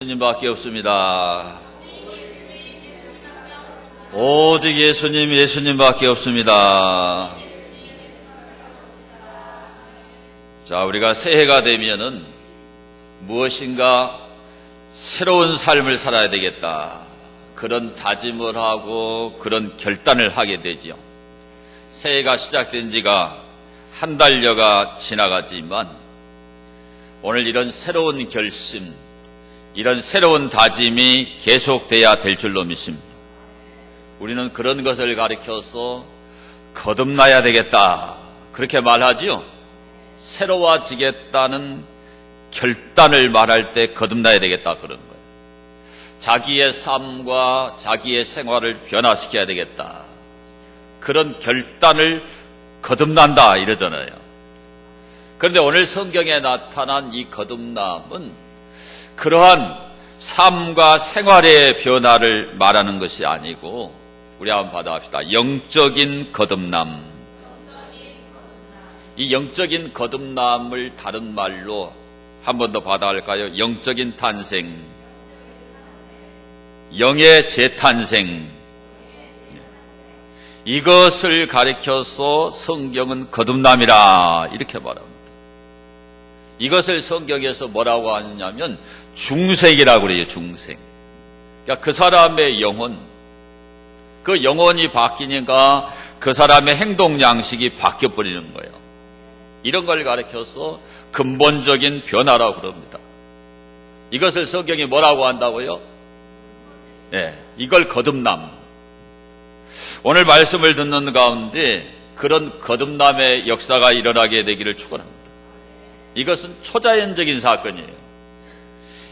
예수님밖에 없습니다. 오직 예수님밖에 없습니다. 자, 우리가 새해가 되면은 무엇인가 새로운 삶을 살아야 되겠다, 그런 다짐을 하고 그런 결단을 하게 되지요. 새해가 시작된 지가 한 달여가 지나가지만 오늘 이런 새로운 결심, 이런 새로운 다짐이 계속돼야 될 줄로 믿습니다. 우리는 그런 것을 가리켜서 거듭나야 되겠다, 그렇게 말하지요. 새로워지겠다는 결단을 말할 때 거듭나야 되겠다, 그런 거예요. 자기의 삶과 자기의 생활을 변화시켜야 되겠다, 그런 결단을 거듭난다 이러잖아요. 그런데 오늘 성경에 나타난 이 거듭남은 그러한 삶과 생활의 변화를 말하는 것이 아니고, 우리 한번 받아봅시다. 영적인 거듭남. 이 영적인 거듭남을 다른 말로 한 번 더 받아갈까요? 영적인 탄생, 영의 재탄생. 이것을 가리켜서 성경은 거듭남이라 이렇게 말합니다. 이것을 성경에서 뭐라고 하느냐면 중생이라고 그래요. 중생. 그러니까 그 사람의 영혼, 그 영혼이 바뀌니까 그 사람의 행동 양식이 바뀌어버리는 거예요. 이런 걸 가리켜서 근본적인 변화라고 그럽니다. 이것을 성경이 뭐라고 한다고요? 네, 이걸 거듭남. 오늘 말씀을 듣는 가운데 그런 거듭남의 역사가 일어나게 되기를 축원합니다. 이것은 초자연적인 사건이에요.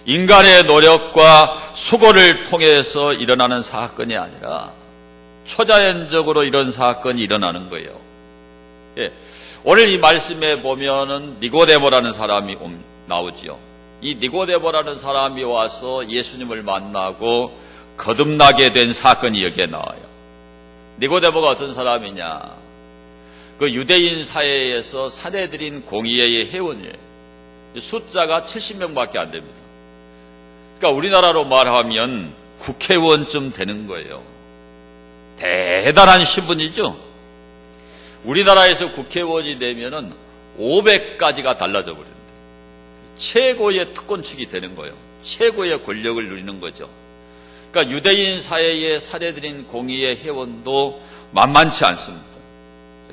인간의 노력과 수고를 통해서 일어나는 사건이 아니라 초자연적으로 이런 사건이 일어나는 거예요. 예. 오늘 이 말씀에 보면은 니고데모라는 사람이 나오지요. 이 니고데모라는 사람이 와서 예수님을 만나고 거듭나게 된 사건이 여기에 나와요. 니고데모가 어떤 사람이냐? 그 유대인 사회에서 사내들인 공의회의 회원이에요. 숫자가 70명밖에 안 됩니다. 그러니까 우리나라로 말하면 국회의원쯤 되는 거예요. 대단한 신분이죠. 우리나라에서 국회의원이 되면은 500가지가 달라져 버린다. 최고의 특권층이 되는 거예요. 최고의 권력을 누리는 거죠. 그러니까 유대인 사회의 사내들인 공의회 회원도 만만치 않습니다.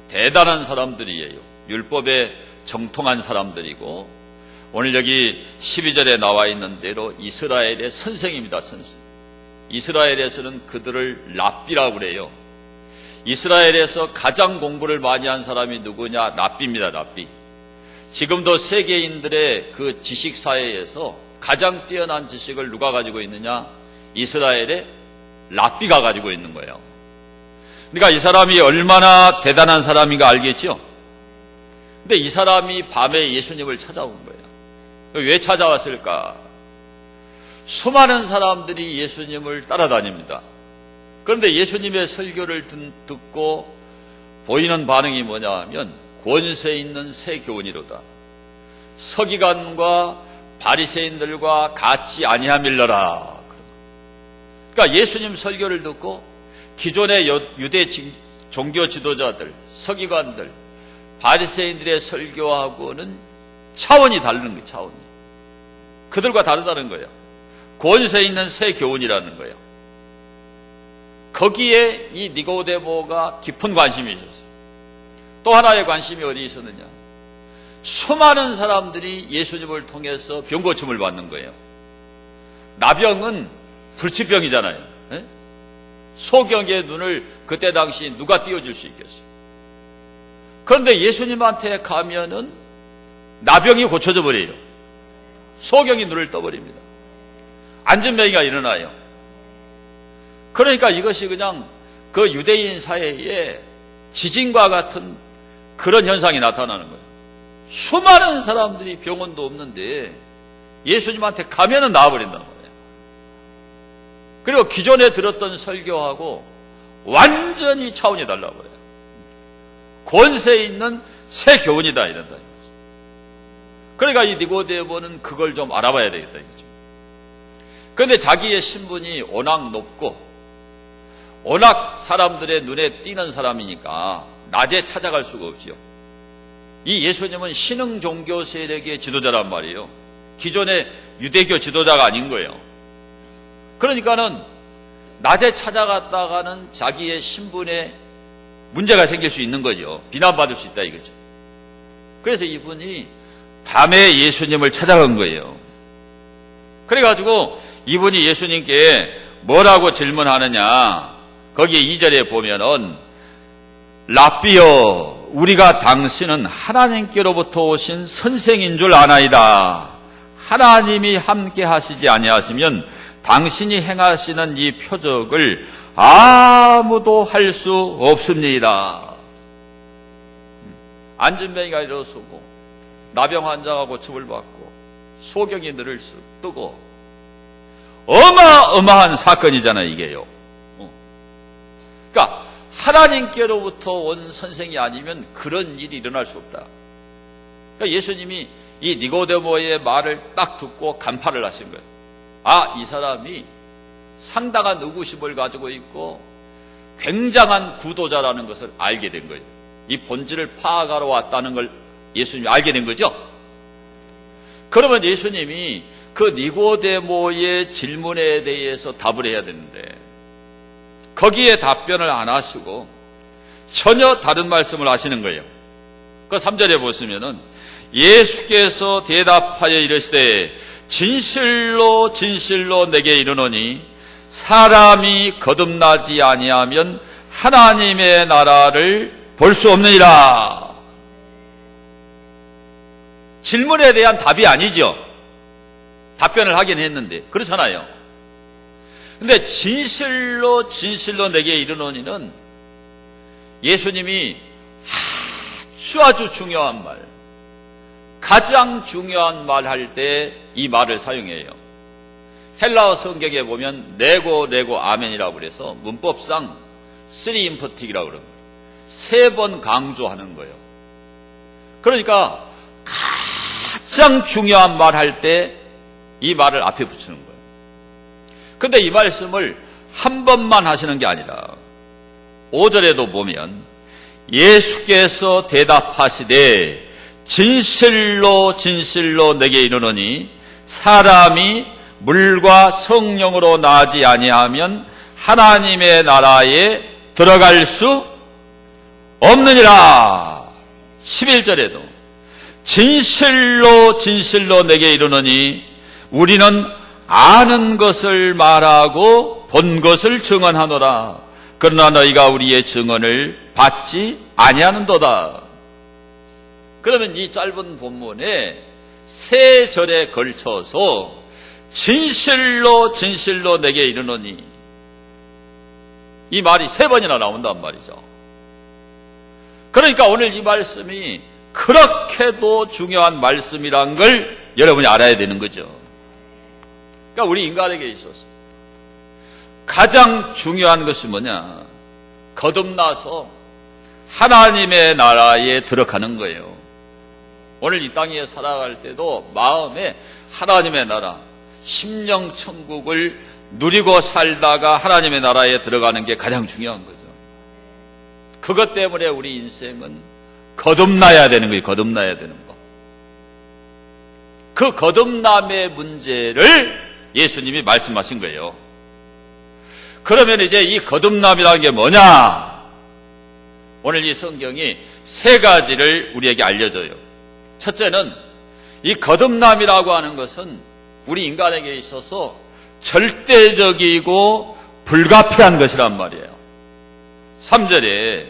대단한 사람들이에요. 율법에 정통한 사람들이고, 오늘 여기 12절에 나와 있는 대로 이스라엘의 선생입니다. 선생. 이스라엘에서는 그들을 랍비라고 그래요. 이스라엘에서 가장 공부를 많이 한 사람이 누구냐? 랍비입니다. 랍비. 지금도 세계인들의 그 지식사회에서 가장 뛰어난 지식을 누가 가지고 있느냐? 이스라엘의 랍비가 가지고 있는 거예요. 그러니까 이 사람이 얼마나 대단한 사람인가 알겠죠? 근데 이 사람이 밤에 예수님을 찾아온 거예요. 왜 찾아왔을까? 수많은 사람들이 예수님을 따라다닙니다. 그런데 예수님의 설교를 듣고 보이는 반응이 뭐냐 하면 권세 있는 새 교훈이로다. 서기관과 바리새인들과 같이 아니함일러라. 그러니까 예수님 설교를 듣고 기존의 유대 종교 지도자들, 서기관들, 바리새인들의 설교하고는 차원이 다르는 거예요. 차원이. 그들과 다르다는 거예요. 권세 있는 새 교훈이라는 거예요. 거기에 이 니고데모가 깊은 관심이 있었어요. 또 하나의 관심이 어디 있었느냐? 수많은 사람들이 예수님을 통해서 병고침을 받는 거예요. 나병은 불치병이잖아요. 에? 소경의 눈을 그때 당시 누가 띄워줄 수 있겠어요? 그런데 예수님한테 가면은 나병이 고쳐져 버려요. 소경이 눈을 떠버립니다. 안전병이가 일어나요. 그러니까 이것이 그냥 그 유대인 사회에 지진과 같은 그런 현상이 나타나는 거예요. 수많은 사람들이 병원도 없는데 예수님한테 가면은 나아버린단 말이에요. 그리고 기존에 들었던 설교하고 완전히 차원이 달라버려요. 권세 있는 새 교훈이다 이런다. 그러니까 이 니고데모는 그걸 좀 알아봐야 되겠다 이거죠. 그런데 자기의 신분이 워낙 높고 워낙 사람들의 눈에 띄는 사람이니까 낮에 찾아갈 수가 없지요. 이 예수님은 신흥 종교 세력의 지도자란 말이에요. 기존의 유대교 지도자가 아닌 거예요. 그러니까는 낮에 찾아갔다가는 자기의 신분에 문제가 생길 수 있는 거죠. 비난받을 수 있다 이거죠. 그래서 이분이 밤에 예수님을 찾아간 거예요. 그래가지고 이분이 예수님께 뭐라고 질문하느냐, 거기에 2절에 보면은 랍비여, 우리가 당신은 하나님께로부터 오신 선생인 줄 아나이다. 하나님이 함께 하시지 아니하시면 당신이 행하시는 이 표적을 아무도 할 수 없습니다. 안진뱅이가 일어서고 나병 환자가 고침을 받고 소경이 늘을수록 뜨고 어마어마한 사건이잖아요, 이게요. 그러니까 하나님께로부터 온 선생이 아니면 그런 일이 일어날 수 없다. 그러니까 예수님이 이 니고데모의 말을 딱 듣고 간파를 하신 거예요. 아, 이 사람이 상당한 의구심을 가지고 있고 굉장한 구도자라는 것을 알게 된 거예요. 이 본질을 파악하러 왔다는 걸 예수님이 알게 된 거죠. 그러면 예수님이 그 니고데모의 질문에 대해서 답을 해야 되는데 거기에 답변을 안 하시고 전혀 다른 말씀을 하시는 거예요. 그 3절에 보시면은 예수께서 대답하여 이르시되 진실로 진실로 내게 이르노니 사람이 거듭나지 아니하면 하나님의 나라를 볼 수 없느니라. 질문에 대한 답이 아니죠. 답변을 하긴 했는데 그렇잖아요. 근데 진실로 진실로 내게 이르노니는 예수님이 아주 중요한 말, 가장 중요한 말 할 때 이 말을 사용해요. 헬라어 성경에 보면 레고 아멘이라고 그래서 문법상 3인퍼틱이라고 그럽니다. 3번 강조하는 거예요. 그러니까 가장 중요한 말 할 때 이 말을 앞에 붙이는 거예요. 근데 이 말씀을 한 번만 하시는 게 아니라 5절에도 보면 예수께서 대답하시되 진실로 진실로 내게 이르노니 사람이 물과 성령으로 나지 아니하면 하나님의 나라에 들어갈 수 없느니라. 11절에도 진실로 진실로 내게 이르노니 우리는 아는 것을 말하고 본 것을 증언하노라. 그러나 너희가 우리의 증언을 받지 아니하는도다. 그러면 이 짧은 본문에 3절에 걸쳐서 진실로 진실로 내게 이르노니 이 말이 3번이나 나온단 말이죠. 그러니까 오늘 이 말씀이 그렇게도 중요한 말씀이란 걸 여러분이 알아야 되는 거죠. 그러니까 우리 인간에게 있어서 가장 중요한 것이 뭐냐? 거듭나서 하나님의 나라에 들어가는 거예요. 오늘 이 땅에 살아갈 때도 마음에 하나님의 나라, 심령 천국을 누리고 살다가 하나님의 나라에 들어가는 게 가장 중요한 거죠. 그것 때문에 우리 인생은 거듭나야 되는 거예요. 거듭나야 되는 거. 그 거듭남의 문제를 예수님이 말씀하신 거예요. 그러면 이제 이 거듭남이라는 게 뭐냐? 오늘 이 성경이 3가지를 우리에게 알려줘요. 첫째는 이 거듭남이라고 하는 것은 우리 인간에게 있어서 절대적이고 불가피한 것이란 말이에요. 3절에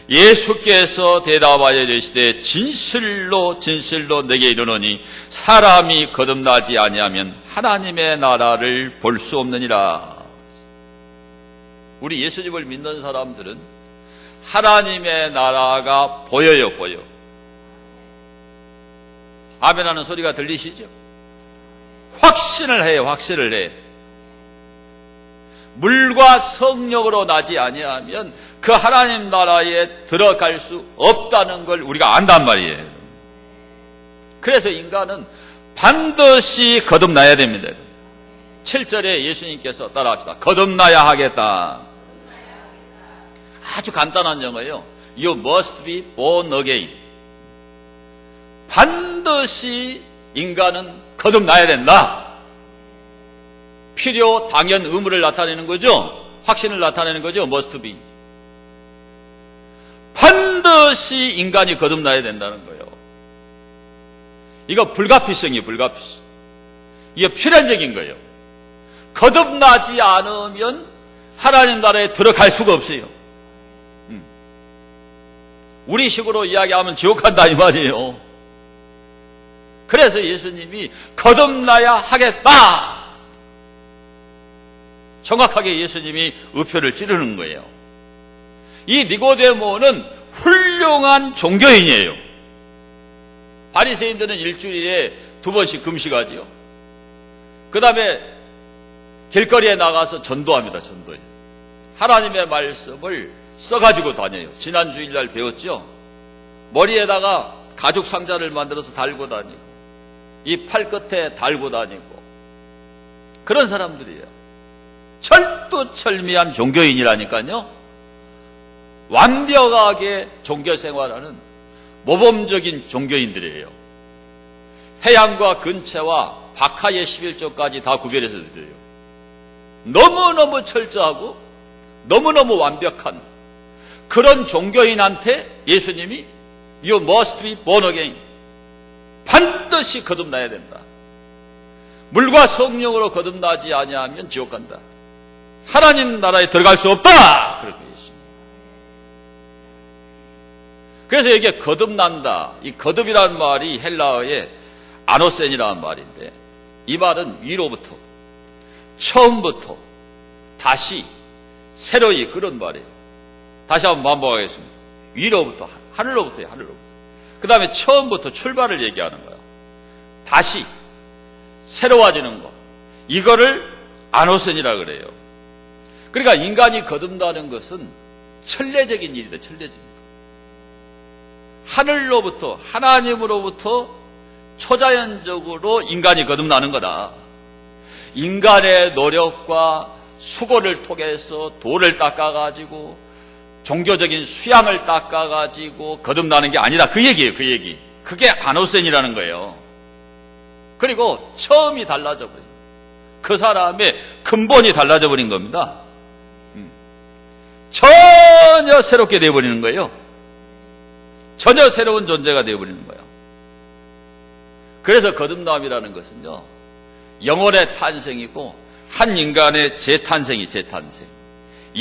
예수께서 대답하여 이르시되 진실로 진실로 내게 이르노니 사람이 거듭나지 아니하면 하나님의 나라를 볼 수 없느니라. 우리 예수님을 믿는 사람들은 하나님의 나라가 보여요. 보여. 아멘하는 소리가 들리시죠? 확신을 해요. 확신을 해. 물과 성령으로 나지 아니하면 그 하나님 나라에 들어갈 수 없다는 걸 우리가 안단 말이에요. 그래서 인간은 반드시 거듭나야 됩니다. 7절에 예수님께서 따라합시다. 거듭나야 하겠다. 아주 간단한 영어예요. You must be born again. 반드시 인간은 거듭나야 된다. 필요, 당연, 의무를 나타내는 거죠. 확신을 나타내는 거죠. must be. 반드시 인간이 거듭나야 된다는 거예요. 이거 불가피성이에요. 불가피성. 이게 필연적인 거예요. 거듭나지 않으면 하나님 나라에 들어갈 수가 없어요. 우리 식으로 이야기하면 지옥 간다 이 말이에요. 그래서 예수님이 거듭나야 하겠다. 정확하게 예수님이 의표를 찌르는 거예요. 이 니고데모는 훌륭한 종교인이에요. 바리새인들은 일주일에 2번씩 금식하지요. 그 다음에 길거리에 나가서 전도합니다. 전도해. 하나님의 말씀을 써가지고 다녀요. 지난 주일날 배웠죠. 머리에다가 가죽 상자를 만들어서 달고 다니고 이 팔끝에 달고 다니고 그런 사람들이에요. 철두철미한 종교인이라니까요. 완벽하게 종교생활하는 모범적인 종교인들이에요. 해양과 근체와 박하의 11조까지 다 구별해서 드려요. 너무너무 철저하고 너무너무 완벽한 그런 종교인한테 예수님이 You must be born again. 반드시 거듭나야 된다. 물과 성령으로 거듭나지 아니하면 지옥 간다. 하나님 나라에 들어갈 수 없다. 그렇게 했습니다. 그래서 이게 거듭난다. 이 거듭이라는 말이 헬라어의 아노센이라는 말인데 이 말은 위로부터 처음부터 다시 새로이 그런 말이에요. 다시 한번 반복하겠습니다. 위로부터 하늘로부터요. 하늘로부터. 그 다음에 처음부터 출발을 얘기하는 거예요. 다시 새로워지는 거. 이거를 아노센이라 그래요. 그러니까 인간이 거듭나는 것은 천례적인 일이다. 천례적인 거. 하늘로부터 하나님으로부터 초자연적으로 인간이 거듭나는 거다. 인간의 노력과 수고를 통해서 돌을 닦아가지고 종교적인 수양을 닦아가지고 거듭나는 게 아니다. 그 얘기예요. 그 얘기. 그게 아노센이라는 거예요. 그리고 처음이 달라져 버린 그 사람의 근본이 달라져 버린 겁니다. 전혀 새롭게 되어버리는 거예요. 전혀 새로운 존재가 되어버리는 거예요. 그래서 거듭남이라는 것은요, 영혼의 탄생이고 한 인간의 재탄생이 재탄생,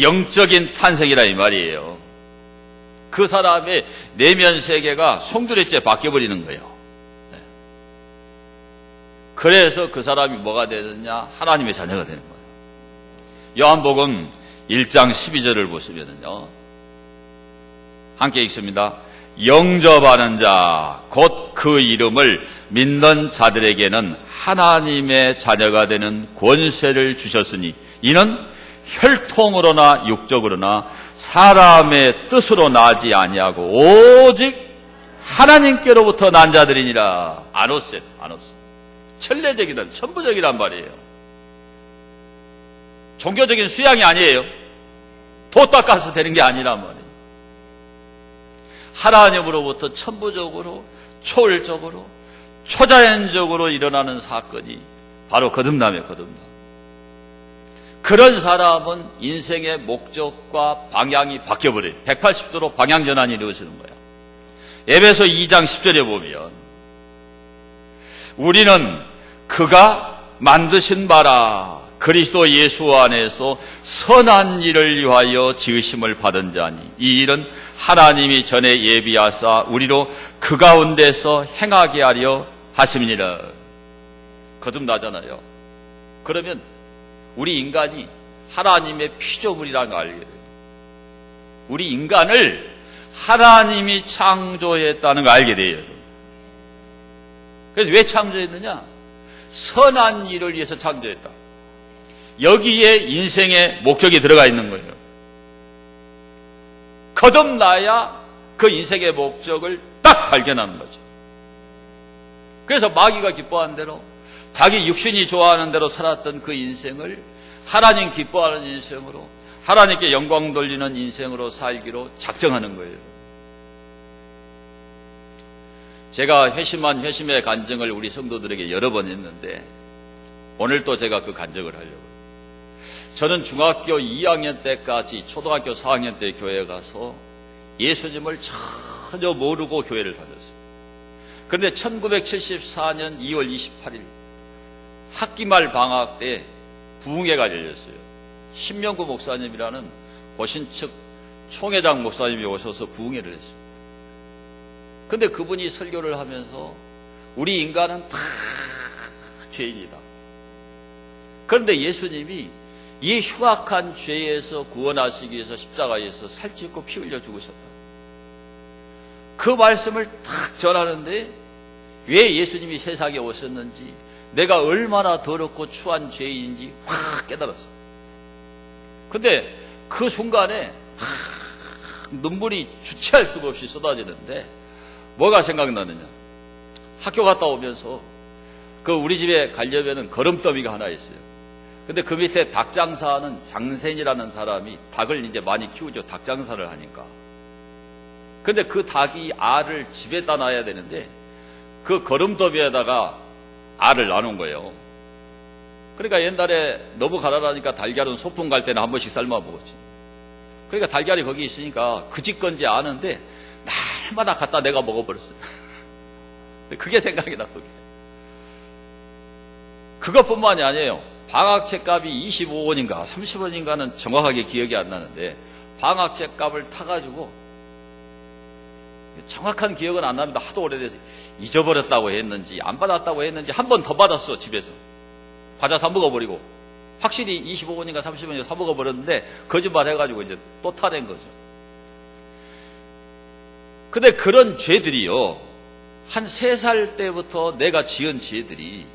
영적인 탄생이라 이 말이에요. 그 사람의 내면 세계가 송두리째 바뀌어버리는 거예요. 그래서 그 사람이 뭐가 되느냐? 하나님의 자녀가 되는 거예요. 요한복음 1장 12절을 보시면요, 함께 읽습니다. 영접하는 자, 곧 그 이름을 믿는 자들에게는 하나님의 자녀가 되는 권세를 주셨으니 이는 혈통으로나 육적으로나 사람의 뜻으로 나지 아니하고 오직 하나님께로부터 난 자들이니라. 아노센, 아노센. 천례적이란, 천부적이란 말이에요. 종교적인 수양이 아니에요. 도 닦아서 되는 게 아니란 말이에요. 하나님으로부터 천부적으로, 초월적으로, 초자연적으로 일어나는 사건이 바로 거듭남이에요. 거듭남. 그런 사람은 인생의 목적과 방향이 바뀌어버려요. 180도로 방향전환이 이루어지는 거예요. 에베소 2장 10절에 보면 우리는 그가 만드신 바라 그리스도 예수 안에서 선한 일을 위하여 지으심을 받은 자니 이 일은 하나님이 전에 예비하사 우리로 그 가운데서 행하게 하려 하심이니라. 거듭나잖아요. 그러면 우리 인간이 하나님의 피조물이라는 걸 알게 돼요. 우리 인간을 하나님이 창조했다는 걸 알게 돼요. 그래서 왜 창조했느냐? 선한 일을 위해서 창조했다. 여기에 인생의 목적이 들어가 있는 거예요. 거듭나야 그 인생의 목적을 딱 발견하는 거죠. 그래서 마귀가 기뻐한 대로 자기 육신이 좋아하는 대로 살았던 그 인생을 하나님 기뻐하는 인생으로, 하나님께 영광 돌리는 인생으로 살기로 작정하는 거예요. 제가 회심의 간증을 우리 성도들에게 여러 번 했는데 오늘 또 제가 그 간증을 하려고. 저는 중학교 2학년 때까지 초등학교 4학년 때 교회에 가서 예수님을 전혀 모르고 교회를 다녔어요. 그런데 1974년 2월 28일 학기말 방학 때 부흥회가 열렸어요. 신명구 목사님이라는 고신측 총회장 목사님이 오셔서 부흥회를 했어요. 근데 그분이 설교를 하면서 우리 인간은 다 죄인이다. 그런데 예수님이 이 흉악한 죄에서 구원하시기 위해서 십자가에서 살찌고 피 흘려 죽으셨다. 그 말씀을 탁 전하는데 왜 예수님이 세상에 오셨는지, 내가 얼마나 더럽고 추한 죄인인지 확 깨달았어요. 근데 그 순간에 눈물이 주체할 수가 없이 쏟아지는데 뭐가 생각나느냐. 학교 갔다 오면서 그 우리 집에 가려면은 걸음더미가 하나 있어요. 근데 그 밑에 닭 장사하는 장센이라는 사람이 닭을 이제 많이 키우죠. 닭 장사를 하니까. 근데 그 닭이 알을 집에다 놔야 되는데 그 걸음더미에다가 알을 놔놓은 거예요. 그러니까 옛날에 너무 가라라니까 달걀은 소풍 갈 때는 한 번씩 삶아 먹었지. 그러니까 달걀이 거기 있으니까 그 집 건지 아는데 날마다 갖다 내가 먹어버렸어요. 그게 생각이 나, 그게. 그것뿐만이 아니에요. 방학책 값이 25원인가 30원인가는 정확하게 기억이 안 나는데 방학책 값을 타가지고, 정확한 기억은 안 납니다. 하도 오래돼서 잊어버렸다고 했는지 안 받았다고 했는지 한 번 더 받았어. 집에서 과자 사 먹어버리고, 확실히 25원인가 30원인가 사 먹어버렸는데 거짓말 해가지고 이제 또 타낸 거죠. 근데 그런 죄들이요, 한 3살 때부터 내가 지은 죄들이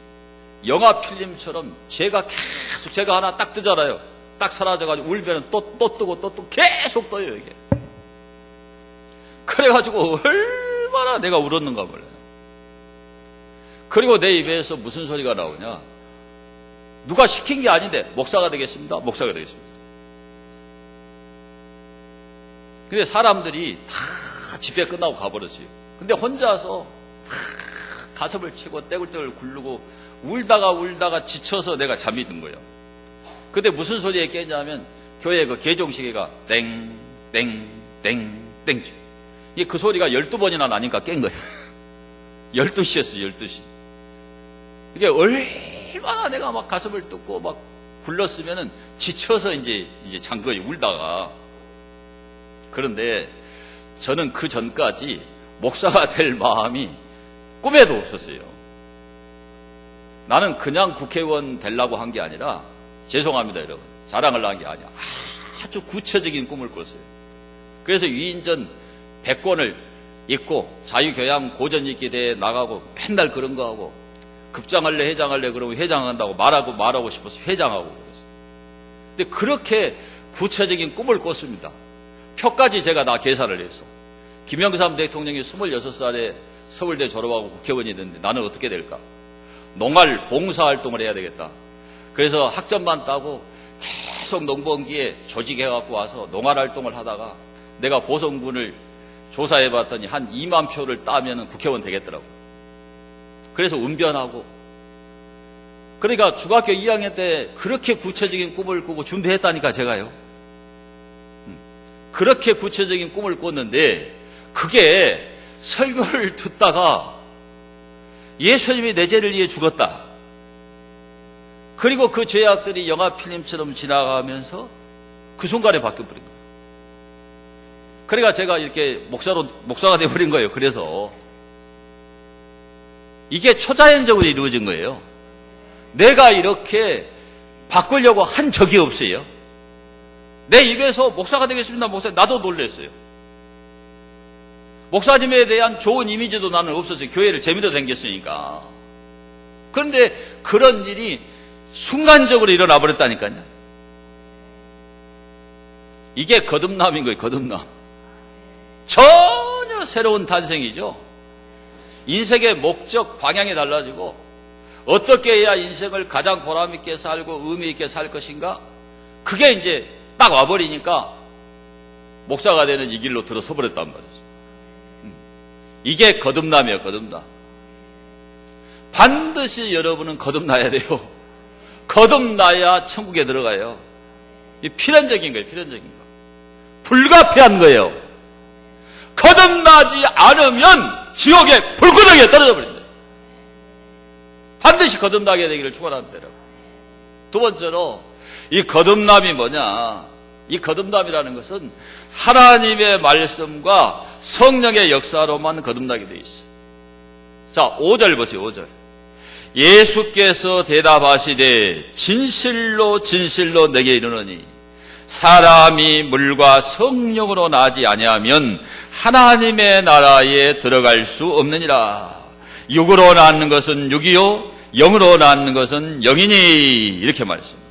영화 필름처럼 죄가 계속, 제가 하나 딱 뜨잖아요. 딱 사라져가지고 울면 또 뜨고 또 계속 떠요, 이게. 그래가지고 얼마나 내가 울었는가 몰라요. 그리고 내 입에서 무슨 소리가 나오냐. 누가 시킨 게 아닌데 목사가 되겠습니다. 목사가 되겠습니다. 근데 사람들이 다 집회 끝나고 가버렸어요. 근데 혼자서 가슴을 치고 떼굴떼굴 굴르고 울다가 지쳐서 내가 잠이 든 거예요. 근데 무슨 소리에 깼냐면 교회 그 개종시계가 땡땡땡땡 그 소리가 12번이나 나니까 깬 거예요. 12시였어요. 12시. 이게 얼마나 내가 막 가슴을 뜯고 막 굴렀으면은 지쳐서 이제 잔 거예요. 울다가. 그런데 저는 그 전까지 목사가 될 마음이 꿈에도 없었어요. 나는 그냥 국회의원 되려고 한 게 아니라, 죄송합니다 여러분, 자랑하려고 한 게 아니야. 아주 구체적인 꿈을 꿨어요. 그래서 위인전 100권을 읽고 자유교양 고전읽기대회에 나가고 맨날 그런 거 하고, 급장할래 회장할래 그러면 회장한다고 말하고 싶어서 회장하고 그랬어요. 근데 그렇게 구체적인 꿈을 꿨습니다. 표까지 제가 다 계산을 했어. 김영삼 대통령이 26살에 서울대 졸업하고 국회의원이 됐는데 나는 어떻게 될까? 농활 봉사활동을 해야 되겠다. 그래서 학점만 따고 계속 농번기에 조직해갖고 와서 농활활동을 하다가 내가 보성군을 조사해봤더니 한 2만 표를 따면 국회의원 되겠더라고. 그래서 운변하고, 그러니까 중학교 2학년 때 그렇게 구체적인 꿈을 꾸고 준비했다니까 제가요. 그렇게 구체적인 꿈을 꿨는데 그게 설교를 듣다가 예수님이 내 죄를 위해 죽었다. 그리고 그 죄악들이 영화 필름처럼 지나가면서 그 순간에 바뀌어버린 거예요. 그러니까 제가 이렇게 목사가 되어버린 거예요. 그래서 이게 초자연적으로 이루어진 거예요. 내가 이렇게 바꾸려고 한 적이 없어요. 내 입에서 목사가 되겠습니다. 나도 놀랐어요. 목사님에 대한 좋은 이미지도 나는 없었어요. 교회를 재미도 댕겼으니까. 그런데 그런 일이 순간적으로 일어나 버렸다니까요. 이게 거듭남인 거예요. 거듭남. 전혀 새로운 탄생이죠. 인생의 목적, 방향이 달라지고 어떻게 해야 인생을 가장 보람있게 살고 의미있게 살 것인가? 그게 이제 딱 와버리니까 목사가 되는 이 길로 들어서 버렸단 말이죠. 이게 거듭남이에요, 거듭남. 반드시 여러분은 거듭나야 돼요. 거듭나야 천국에 들어가요. 이 필연적인 거예요, 필연적인 거. 불가피한 거예요. 거듭나지 않으면 지옥의 불구덩이에 떨어져 버린다. 반드시 거듭나게 되기를 축원합니다. 두 번째로 이 거듭남이 뭐냐? 이 거듭남이라는 것은 하나님의 말씀과 성령의 역사로만 거듭나게 되어 있어요. 자, 5절 보세요. 5절. 예수께서 대답하시되 진실로 진실로 내게 이르노니 사람이 물과 성령으로 나지 아니하면 하나님의 나라에 들어갈 수 없느니라. 육으로 낳는 것은 육이요 영으로 낳는 것은 영이니. 이렇게 말씀합니다.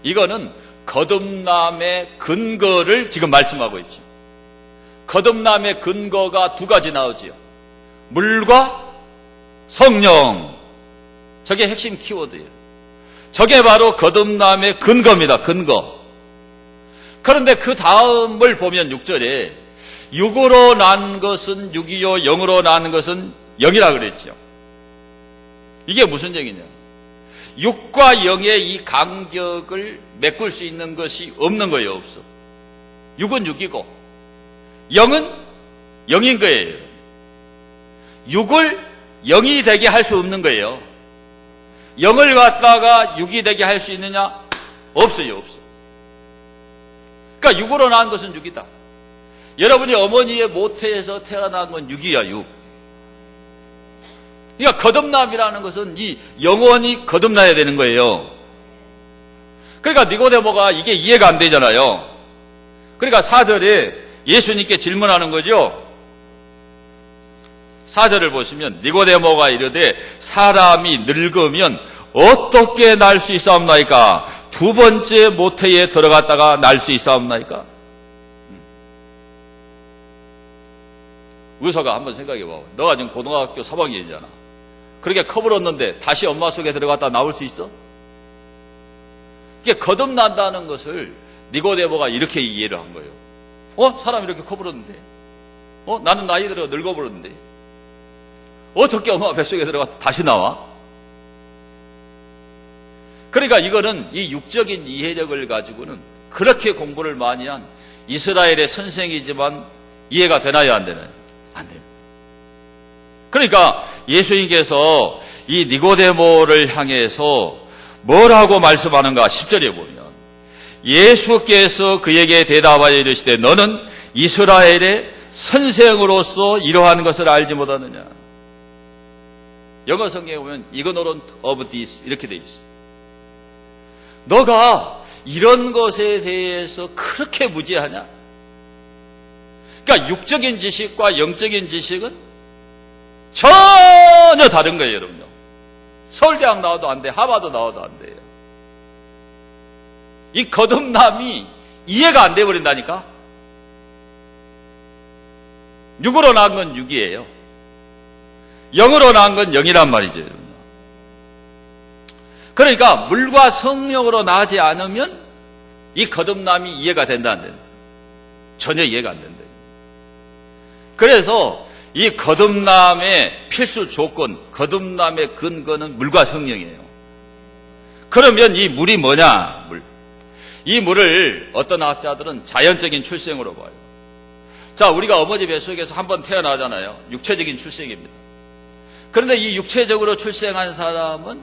이거는 거듭남의 근거를 지금 말씀하고 있죠. 거듭남의 근거가 두 가지 나오지요. 물과 성령. 저게 핵심 키워드예요. 저게 바로 거듭남의 근거입니다. 근거. 그런데 그 다음을 보면 6절에 육으로 난 것은 육이요 영으로 난 것은 영이라 그랬죠. 이게 무슨 얘기냐? 육과 영의 이 간격을 메꿀 수 있는 것이 없는 거예요. 없어. 육은 육이고 영은 영인 거예요. 육을 영이 되게 할 수 없는 거예요. 영을 갖다가 육이 되게 할 수 있느냐? 없어요. 없어. 그러니까 육으로 낳은 것은 육이다. 여러분이 어머니의 모태에서 태어난 건 육이야. 육. 그러니까 거듭남이라는 것은 이 영원히 거듭나야 되는 거예요. 그러니까 니고데모가 이게 이해가 안 되잖아요. 그러니까 4절에 예수님께 질문하는 거죠. 4절을 보시면 니고데모가 이르되 사람이 늙으면 어떻게 날 수 있사옵나이까? 두 번째 모태에 들어갔다가 날 수 있사옵나이까? 의사가 한번 생각해 봐. 너가 지금 고등학교 3학년이잖아. 그렇게 커버렸는데 다시 엄마 속에 들어갔다 나올 수 있어? 이게 거듭난다는 것을 니고데모가 이렇게 이해를 한 거예요. 사람 이렇게 커버렸는데, 나는 나이 들어 늙어버렸는데, 어떻게 엄마 뱃속에 들어갔다 다시 나와? 그러니까 이거는 이 육적인 이해력을 가지고는 그렇게 공부를 많이 한 이스라엘의 선생이지만 이해가 되나요, 안 되나요? 안 됩니다. 그러니까 예수님께서 이 니고데모를 향해서 뭐라고 말씀하는가? 10절에 보면 예수께서 그에게 대답하여 이르시되 너는 이스라엘의 선생으로서 이러한 것을 알지 못하느냐? 영어 성경에 보면 ignorant of this 이렇게 되어 있어요. 너가 이런 것에 대해서 그렇게 무지하냐? 그러니까 육적인 지식과 영적인 지식은 전혀 다른 거예요, 여러분요. 서울대학 나와도 안 돼, 하버드 나와도 안 돼요. 이 거듭남이 이해가 안 돼버린다니까? 육으로 낳은 건 육이에요. 영으로 낳은 건 영이란 말이죠, 여러분. 그러니까 물과 성령으로 나지 않으면 이 거듭남이 이해가 된다, 안 된다? 전혀 이해가 안 된다. 그래서 이 거듭남의 필수 조건, 거듭남의 근거는 물과 성령이에요. 그러면 이 물이 뭐냐? 물. 이 물을 어떤 학자들은 자연적인 출생으로 봐요. 자, 우리가 어머니 뱃속에서 한번 태어나잖아요. 육체적인 출생입니다. 그런데 이 육체적으로 출생한 사람은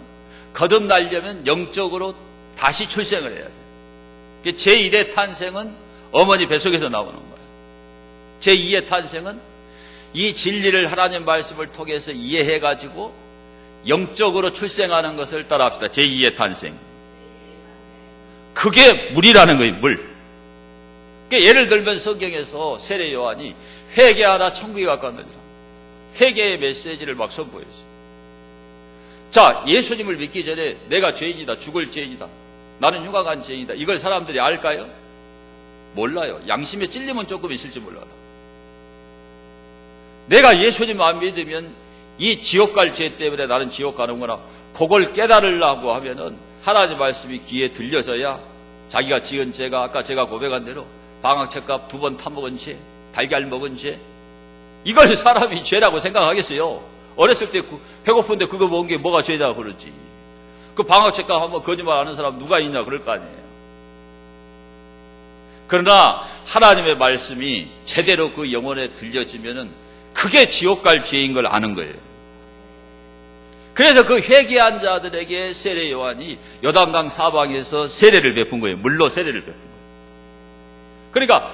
거듭나려면 영적으로 다시 출생을 해야 돼요. 제1의 탄생은 어머니 뱃속에서 나오는 거예요. 제2의 탄생은 이 진리를 하나님 말씀을 통해서 이해해가지고 영적으로 출생하는 것을 따라합시다. 제2의 탄생. 그게 물이라는 거예요, 물. 예를 들면 성경에서 세례 요한이 회개하라 천국에 가까워지라. 회개의 메시지를 막 선포했어요. 자, 예수님을 믿기 전에 내가 죄인이다, 죽을 죄인이다, 나는 흉악한 죄인이다, 이걸 사람들이 알까요? 몰라요. 양심에 찔림은 조금 있을지 몰라도. 내가 예수님 안 믿으면 이 지옥 갈 죄 때문에 나는 지옥 가는구나. 그걸 깨달으려고 하면은 하나님 말씀이 귀에 들려져야 자기가 지은 죄가 아까 제가 고백한 대로 방학책값 2번 타먹은 죄, 달걀 먹은 죄, 이걸 사람이 죄라고 생각하겠어요. 어렸을 때 배고픈데 그거 먹은 게 뭐가 죄다 그러지. 그 방학책값 한번 거짓말 하는 사람 누가 있냐 그럴 거 아니에요. 그러나 하나님의 말씀이 제대로 그 영혼에 들려지면은 그게 지옥 갈 죄인 걸 아는 거예요. 그래서 그 회개한 자들에게 세례 요한이 요단강 사방에서 세례를 베푼 거예요. 물로 세례를 베푼 거예요. 그러니까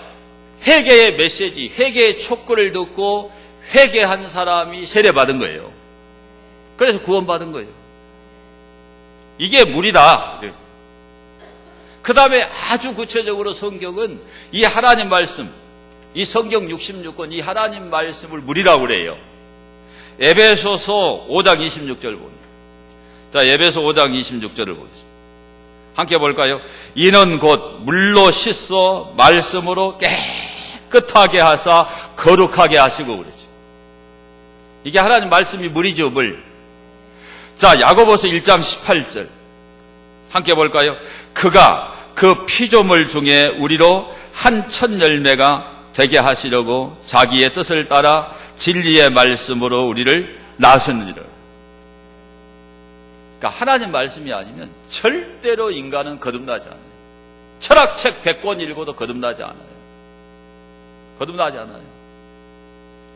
회개의 메시지, 회개의 촉구를 듣고 회개한 사람이 세례 받은 거예요. 그래서 구원받은 거예요. 이게 물이다. 그 다음에 아주 구체적으로 성경은 이 하나님 말씀, 이 성경 66권 이 하나님 말씀을 물이라고 그래요. 에베소서 5장 26절 봅니다. 자, 에베소 5장 26절을 보겠습니다. 함께 볼까요? 이는 곧 물로 씻어 말씀으로 깨끗하게 하사 거룩하게 하시고 그러죠. 이게 하나님 말씀이 물이죠, 물. 자, 야고보서 1장 18절 함께 볼까요? 그가 그 피조물 중에 우리로 한 첫 열매가 되게 하시려고 자기의 뜻을 따라 진리의 말씀으로 우리를 낳으셨느니라. 그러니까 하나님 말씀이 아니면 절대로 인간은 거듭나지 않아요. 철학책 100권 읽어도 거듭나지 않아요. 거듭나지 않아요.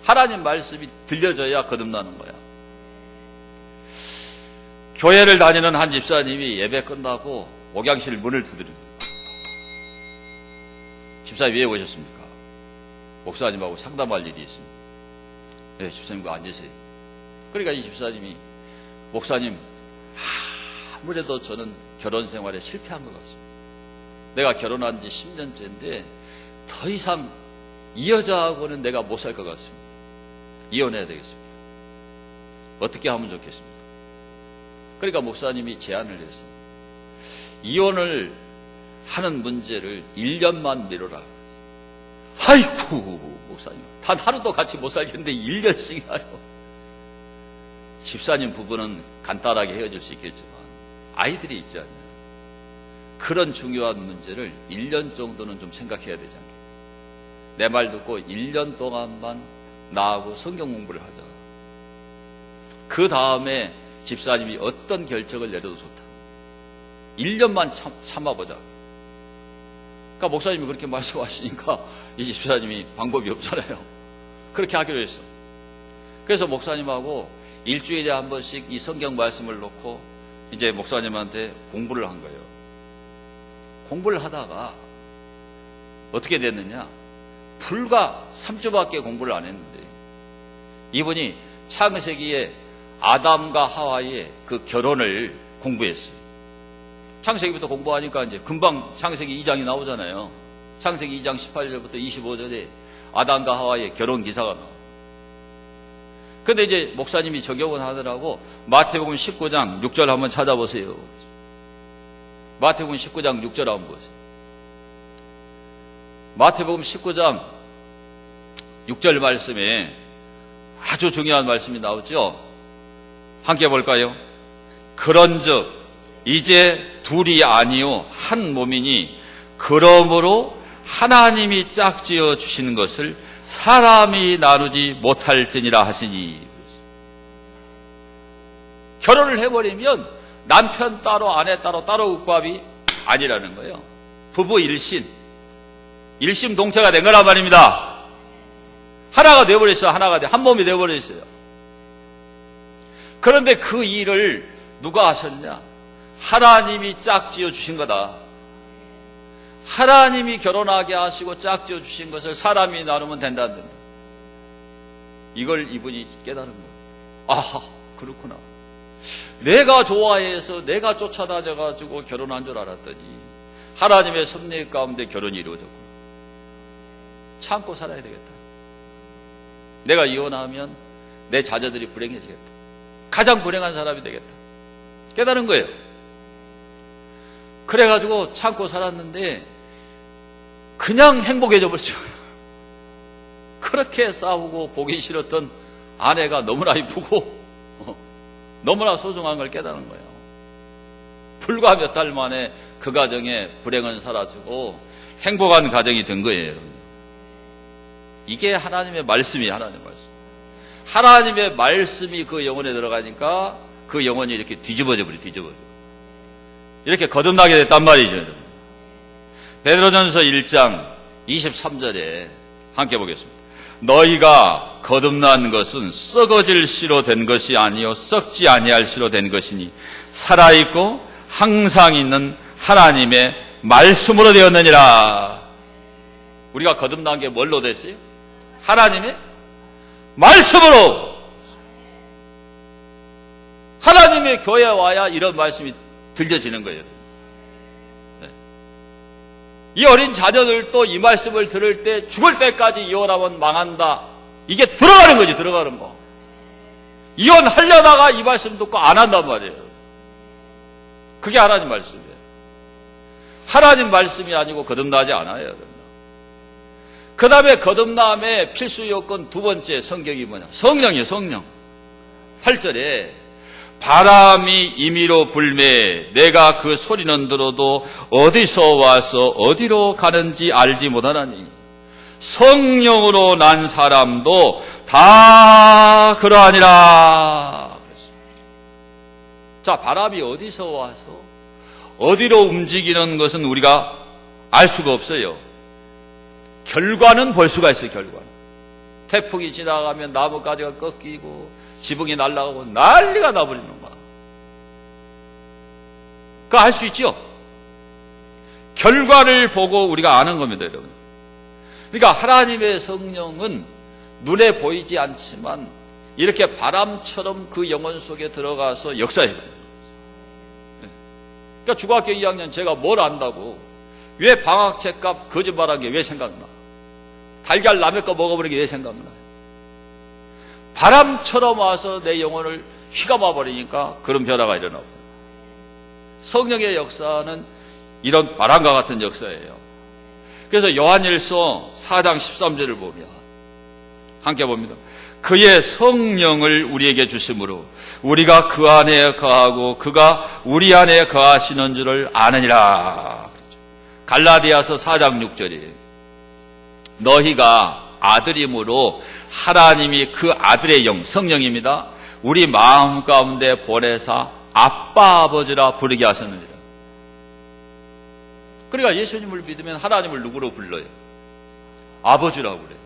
하나님 말씀이 들려져야 거듭나는 거야. 교회를 다니는 한 집사님이 예배 끝나고 목양실 문을 두드립니다. 집사님 왜 오셨습니까? 목사님하고 상담할 일이 있습니다. 네, 집사님과 앉으세요. 그러니까 이 집사님이 목사님, 아무래도 저는 결혼 생활에 실패한 것 같습니다. 내가 결혼한 지 10년째인데 더 이상 이 여자하고는 내가 못 살 것 같습니다. 이혼해야 되겠습니다. 어떻게 하면 좋겠습니까? 그러니까 목사님이 제안을 했습니다. 이혼을 하는 문제를 1년만 미뤄라. 아이고, 목사님. 단 하루도 같이 못 살겠는데 1년씩이나요. 집사님 부부는 간단하게 헤어질 수 있겠지만 아이들이 있지 않나요? 그런 중요한 문제를 1년 정도는 좀 생각해야 되지 않겠냐. 내 말 듣고 1년 동안만 나하고 성경 공부를 하자. 그 다음에 집사님이 어떤 결정을 내려도 좋다. 1년만 참아보자. 그러니까 목사님이 그렇게 말씀하시니까 이 집사님이 방법이 없잖아요. 그렇게 하기로 했어. 그래서 목사님하고 일주일에 한 번씩 이 성경 말씀을 놓고 이제 목사님한테 공부를 한 거예요. 공부를 하다가 어떻게 됐느냐? 불과 3주밖에 공부를 안 했는데 이분이 창세기에 아담과 하와의 그 결혼을 공부했어요. 창세기부터 공부하니까 이제 금방 창세기 2장이 나오잖아요. 창세기 2장 18절부터 25절에 아담과 하와의 결혼 기사가 나와요. 근데 이제 목사님이 적용을 하더라고. 마태복음 19장 6절 한번 찾아보세요. 마태복음 19장 6절 한번 보세요. 마태복음 19장 6절 말씀에 아주 중요한 말씀이 나오죠. 함께 볼까요? 그런즉 이제 둘이 아니요 한 몸이니 그러므로 하나님이 짝지어 주시는 것을 사람이 나누지 못할지니라 하시니. 결혼을 해버리면 남편 따로 아내 따로 국밥이 아니라는 거예요. 부부 일심 동체가 된 거란 말입니다. 하나가 되어버렸어요. 하나가 한 몸이 되어버렸어요. 그런데 그 일을 누가 하셨냐? 하나님이 짝지어 주신 거다. 하나님이 결혼하게 하시고 짝지어 주신 것을 사람이 나누면 된다는 겁니다. 이걸 이분이 깨달은 거예요. 아, 그렇구나. 내가 좋아해서 내가 쫓아다녀가지고 결혼한 줄 알았더니 하나님의 섭리 가운데 결혼이 이루어졌구나. 참고 살아야 되겠다. 내가 이혼하면 내 자녀들이 불행해지겠다. 가장 불행한 사람이 되겠다. 깨달은 거예요. 그래가지고 참고 살았는데 그냥 행복해져 버렸어요. 그렇게 싸우고 보기 싫었던 아내가 너무나 이쁘고 너무나 소중한 걸 깨달은 거예요. 불과 몇 달 만에 그 가정의 불행은 사라지고 행복한 가정이 된 거예요, 여러분. 이게 하나님의 말씀이 하나님의 말씀. 하나님의 말씀이 그 영혼에 들어가니까 그 영혼이 이렇게 뒤집어져. 이렇게 거듭나게 됐단 말이죠, 여러분. 베드로전서 1장 23절에 함께 보겠습니다. 너희가 거듭난 것은 썩어질 씨로 된 것이 아니요 썩지 아니할 씨로 된 것이니 살아있고 항상 있는 하나님의 말씀으로 되었느니라. 우리가 거듭난 게 뭘로 됐어요? 하나님의 말씀으로. 하나님의 교회에 와야 이런 말씀이 들려지는 거예요. 이 어린 자녀들도 이 말씀을 들을 때 죽을 때까지 이혼하면 망한다. 이게 들어가는 거지, 들어가는 거. 이혼하려다가 이 말씀 듣고 안 한단 말이에요. 그게 하나님 말씀이에요. 하나님 말씀이 아니고 거듭나지 않아요. 그 다음에 거듭남의 필수 요건 두 번째 성경이 뭐냐? 성령이에요, 성령. 8절에 바람이 임의로 불매 내가 그 소리는 들어도 어디서 와서 어디로 가는지 알지 못하나니 성령으로 난 사람도 다 그러하니라. 자, 바람이 어디서 와서 어디로 움직이는 것은 우리가 알 수가 없어요. 결과는 볼 수가 있어요. 결과는. 태풍이 지나가면 나뭇가지가 꺾이고 지붕이 날아가고 난리가 나버리는 거야. 그거 알 수 있죠? 결과를 보고 우리가 아는 겁니다, 여러분. 그러니까 하나님의 성령은 눈에 보이지 않지만 이렇게 바람처럼 그 영혼 속에 들어가서 역사해요. 그러니까 중학교 2학년 제가 뭘 안다고 왜 방학책값 거짓말한 게 왜 생각나? 달걀 남의 거 먹어버린 게 왜 생각나? 바람처럼 와서 내 영혼을 휘감아 버리니까 그런 변화가 일어나거든요. 성령의 역사는 이런 바람과 같은 역사예요. 그래서 요한일서 4장 13절을 보면 함께 봅니다. 그의 성령을 우리에게 주심으로 우리가 그 안에 거하고 그가 우리 안에 거하시는 줄을 아느니라. 갈라디아서 4장 6절이 너희가 아들임으로 하나님이 그 아들의 영, 성령입니다. 우리 마음 가운데 보내사 아빠 아버지라 부르게 하셨느니라. 그러니까 예수님을 믿으면 하나님을 누구로 불러요? 아버지라고 그래요.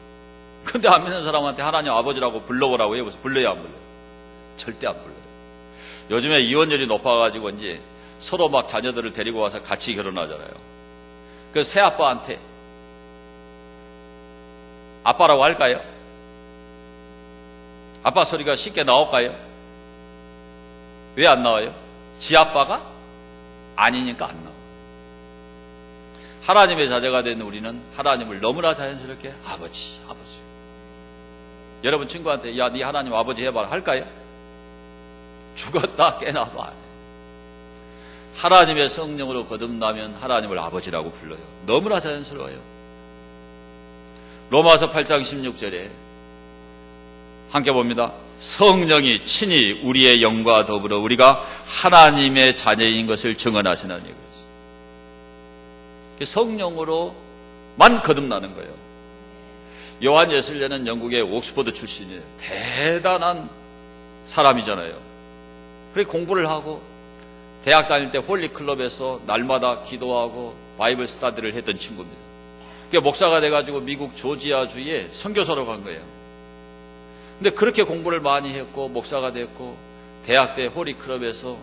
근데 안 믿는 사람한테 하나님 아버지라고 불러보라고 해요. 불러요, 안 불러요? 절대 안 불러요. 요즘에 이혼율이 높아가지고 이제 서로 막 자녀들을 데리고 와서 같이 결혼하잖아요. 그 새아빠한테 아빠라고 할까요? 아빠 소리가 쉽게 나올까요? 왜 안 나와요? 지 아빠가 아니니까 안 나와요. 하나님의 자녀가 된 우리는 하나님을 너무나 자연스럽게 아버지. 여러분 친구한테 야, 네 하나님 아버지 해봐라 할까요? 죽었다 깨나도 안 해요. 하나님의 성령으로 거듭나면 하나님을 아버지라고 불러요. 너무나 자연스러워요. 로마서 8장 16절에 함께 봅니다. 성령이 친히 우리의 영과 더불어 우리가 하나님의 자녀인 것을 증언하시나니. 성령으로만 거듭나는 거예요. 요한 예슬레는 영국의 옥스퍼드 출신이에요. 대단한 사람이잖아요. 그래 공부를 하고 대학 다닐 때 홀리클럽에서 날마다 기도하고 바이블 스터디를 했던 친구입니다. 목사가 돼가지고 미국 조지아주에 선교사로 간 거예요. 근데 그렇게 공부를 많이 했고 목사가 됐고 대학 때 홀리클럽에서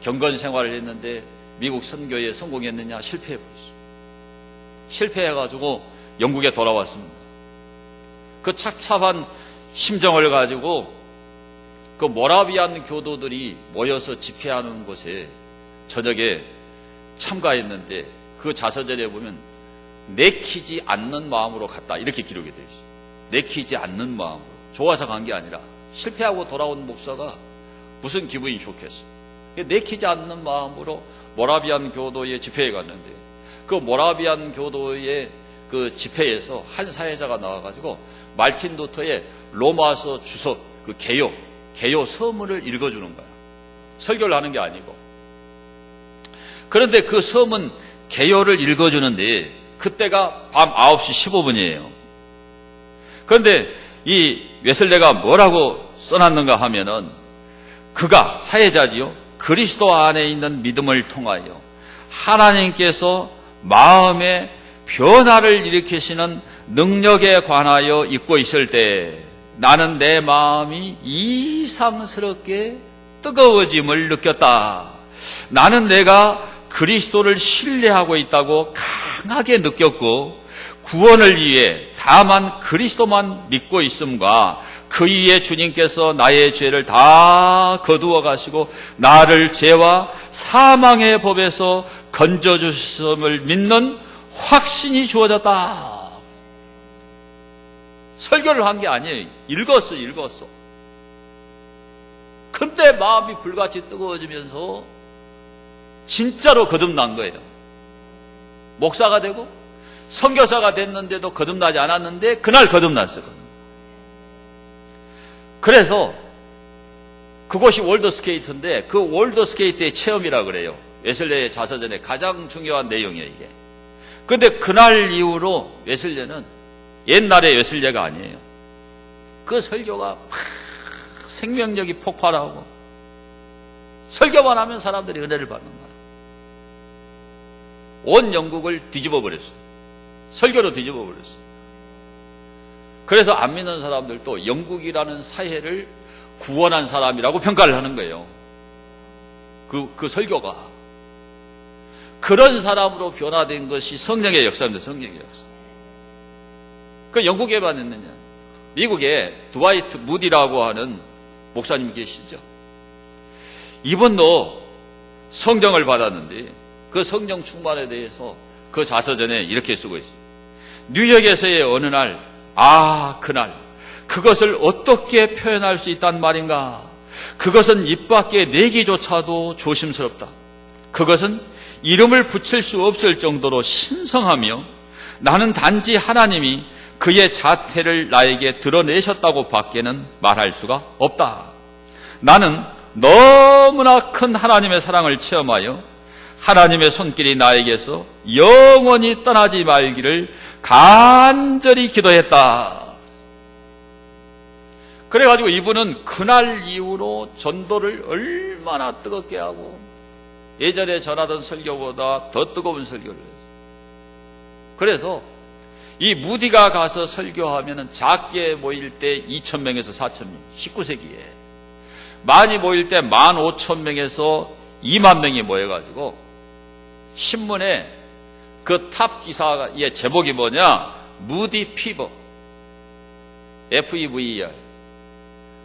경건 생활을 했는데 미국 선교에 성공했느냐? 실패해버렸어요. 실패해가지고 영국에 돌아왔습니다. 그 찹찹한 심정을 가지고 그 모라비안 교도들이 모여서 집회하는 곳에 저녁에 참가했는데 그 자서전에 보면 내키지 않는 마음으로 갔다 이렇게 기록이 되어 있어요. 내키지 않는 마음으로. 좋아서 간 게 아니라 실패하고 돌아온 목사가 무슨 기분이 좋겠어. 내키지 않는 마음으로 모라비안 교도의 집회에 갔는데 그 모라비안 교도의 그 집회에서 한 사회자가 나와가지고 말틴 루터의 로마서 주석 그 개요 서문을 읽어주는 거야. 설교를 하는 게 아니고. 그런데 그 서문 개요를 읽어주는데 그때가 밤 9시 15분이에요. 그런데 이 웨슬레가 뭐라고 써놨는가 하면은 그가 사회자지요. 그리스도 안에 있는 믿음을 통하여 하나님께서 마음의 변화를 일으키시는 능력에 관하여 읽고 있을 때 나는 내 마음이 이상스럽게 뜨거워짐을 느꼈다. 나는 내가 그리스도를 신뢰하고 있다고 강하게 느꼈고 구원을 위해 다만 그리스도만 믿고 있음과 그 위에 주님께서 나의 죄를 다 거두어 가시고 나를 죄와 사망의 법에서 건져주심을 믿는 확신이 주어졌다. 설교를 한 게 아니에요. 읽었어. 근데 마음이 불같이 뜨거워지면서 진짜로 거듭난 거예요. 목사가 되고 선교사가 됐는데도 거듭나지 않았는데 그날 거듭났어요. 그래서 그곳이 월드스케이트인데 그 월드스케이트의 체험이라 그래요. 웨슬레의 자서전의 가장 중요한 내용이에요, 이게. 근데 그날 이후로 웨슬레는 옛날의 웨슬레가 아니에요. 그 설교가 막 생명력이 폭발하고 설교만 하면 사람들이 은혜를 받는 거예요. 온 영국을 뒤집어 버렸어요. 설교로 뒤집어 버렸어요. 그래서 안 믿는 사람들도 영국이라는 사회를 구원한 사람이라고 평가를 하는 거예요. 그 설교가. 그런 사람으로 변화된 것이 성령의 역사입니다. 성령의 역사. 그 영국에만 있느냐. 미국에 드와이트 무디라고 하는 목사님 계시죠. 이분도 성령을 받았는데 그 성령 충만에 대해서 그 자서전에 이렇게 쓰고 있습니다. 뉴욕에서의 어느 날, 그날 그것을 어떻게 표현할 수 있단 말인가. 그것은 입 밖에 내기조차도 조심스럽다. 그것은 이름을 붙일 수 없을 정도로 신성하며 나는 단지 하나님이 그의 자태를 나에게 드러내셨다고 밖에는 말할 수가 없다. 나는 너무나 큰 하나님의 사랑을 체험하여 하나님의 손길이 나에게서 영원히 떠나지 말기를 간절히 기도했다. 그래가지고 이분은 그날 이후로 전도를 얼마나 뜨겁게 하고 예전에 전하던 설교보다 더 뜨거운 설교를 했어요. 그래서 이 무디가 가서 설교하면 작게 모일 때 2,000명에서 4,000명, 19세기에 많이 모일 때 15,000명에서 2만 명이 모여가지고 신문에 그 탑 기사의 제목이 뭐냐? 무디 피버, FEVER,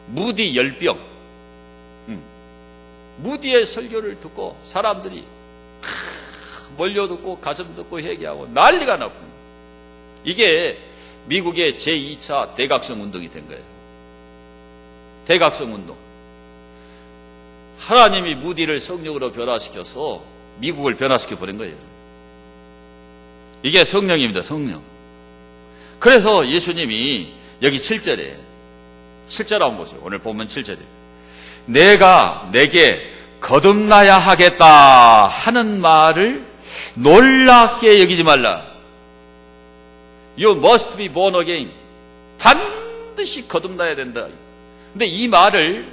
무디 열병. 무디의 설교를 듣고 사람들이 몰려듣고 가슴 듣고 회개하고 난리가 났습니다. 이게 미국의 제2차 대각성 운동이 된 거예요. 대각성 운동. 하나님이 무디를 성령으로 변화시켜서 미국을 변화시켜 버린 거예요. 이게 성령입니다. 성령. 그래서 예수님이 여기 7절에 7절 한번 보세요. 오늘 보면 7절에 내가 내게 거듭나야 하겠다 하는 말을 놀랍게 여기지 말라. You must be born again. 반드시 거듭나야 된다. 근데 이 말을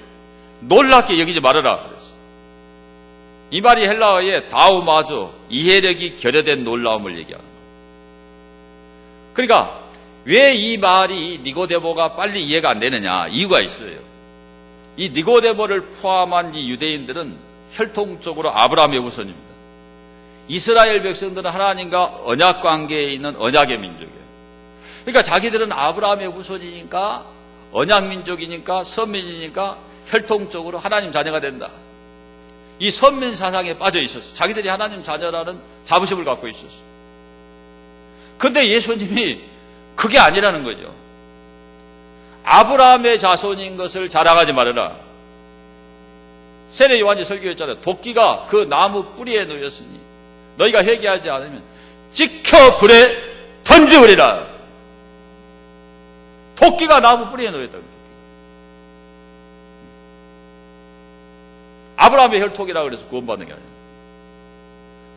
놀랍게 여기지 말아라. 이 말이 헬라어의 다우마조, 이해력이 결여된 놀라움을 얘기하는 거예요. 그러니까 왜 이 말이 니고데모가 빨리 이해가 안 되느냐. 이유가 있어요. 이 니고데모를 포함한 이 유대인들은 혈통적으로 아브라함의 후손입니다. 이스라엘 백성들은 하나님과 언약 관계에 있는 언약의 민족이에요. 그러니까 자기들은 아브라함의 후손이니까 언약 민족이니까 선민이니까 혈통적으로 하나님 자녀가 된다. 이 선민 사상에 빠져 있었어요. 자기들이 하나님 자녀라는 자부심을 갖고 있었어요. 그런데 예수님이 그게 아니라는 거죠. 아브라함의 자손인 것을 자랑하지 말아라. 세례 요한이 설교했잖아요. 도끼가 그 나무 뿌리에 놓였으니 너희가 회개하지 않으면 찍혀 불에 던지우리라. 도끼가 나무 뿌리에 놓였다고. 아브라함의 혈통이라 그래서 구원받는 게 아니에요.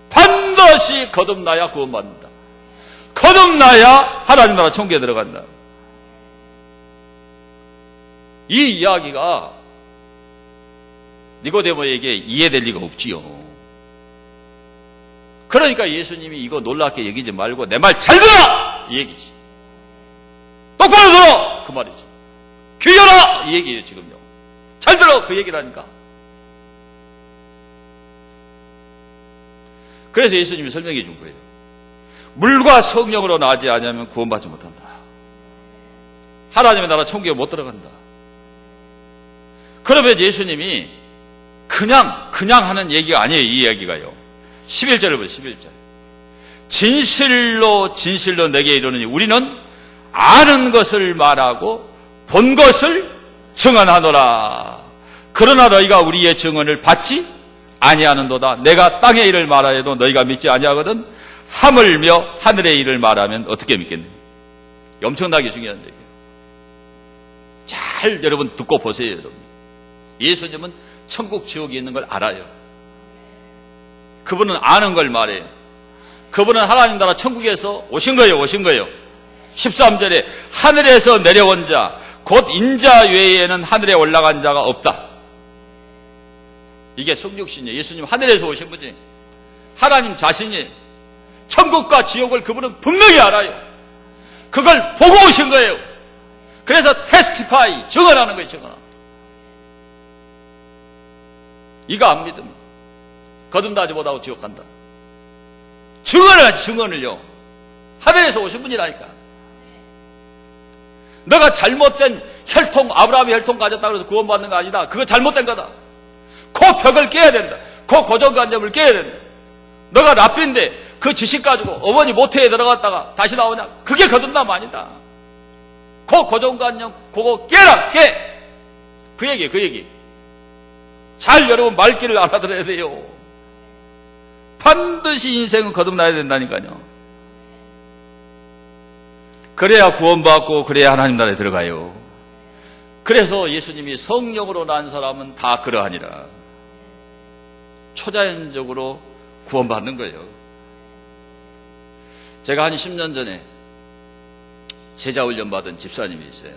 반드시 거듭나야 구원받는다. 거듭나야 하나님 나라 천국에 들어간다. 이 이야기가 니고데모에게 이해될 리가 없지요. 그러니까 예수님이 이거 놀랍게 여기지 말고 내 말 잘 들어! 이 얘기지. 똑바로 들어! 그 말이지. 귀여라! 이 얘기예요 지금요. 잘 들어! 그 얘기라니까. 그래서 예수님이 설명해 준 거예요. 물과 성령으로 나지 않으면 구원받지 못한다. 하나님의 나라 천국에 못 들어간다. 그러면 예수님이 그냥 하는 얘기가 아니에요. 이 이야기가요. 11절을 보세요. 11절. 진실로 내게 이르노니 우리는 아는 것을 말하고 본 것을 증언하노라. 그러나 너희가 우리의 증언을 받지 아니하는도다. 내가 땅의 일을 말하여도 너희가 믿지 아니하거든. 하물며 하늘의 일을 말하면 어떻게 믿겠느냐. 엄청나게 중요한 얘기예요. 잘 여러분 듣고 보세요. 여러분. 예수님은 천국 지옥이 있는 걸 알아요. 그분은 아는 걸 말해요. 그분은 하나님 나라 천국에서 오신 거예요. 13절에 하늘에서 내려온 자 곧 인자 외에는 하늘에 올라간 자가 없다. 이게 성육신이에요. 예수님 하늘에서 오신 분이 하나님 자신이 천국과 지옥을 그분은 분명히 알아요. 그걸 보고 오신 거예요. 그래서 테스티파이 증언하는 거예요. 증언. 이거 안 믿으면 거듭나지 못하고 지옥 간다. 증언을요. 하늘에서 오신 분이라니까. 너가 잘못된 혈통, 아브라함의 혈통 가졌다고 해서 구원받는 거 아니다. 그거 잘못된 거다. 그 벽을 깨야 된다. 그 고정관념을 깨야 된다. 너가 랍비인데 그 지식 가지고 어머니 모태에 들어갔다가 다시 나오냐? 그게 거듭남 아니다. 그 고정관념 그거 깨라. 깨. 그 얘기. 잘 여러분 말귀를 알아들어야 돼요. 반드시 인생은 거듭나야 된다니까요. 그래야 구원받고 그래야 하나님 나라에 들어가요. 그래서 예수님이 성령으로 난 사람은 다 그러하니라. 초자연적으로 구원받는 거예요. 제가 한 10년 전에 제자훈련 받은 집사님이 있어요.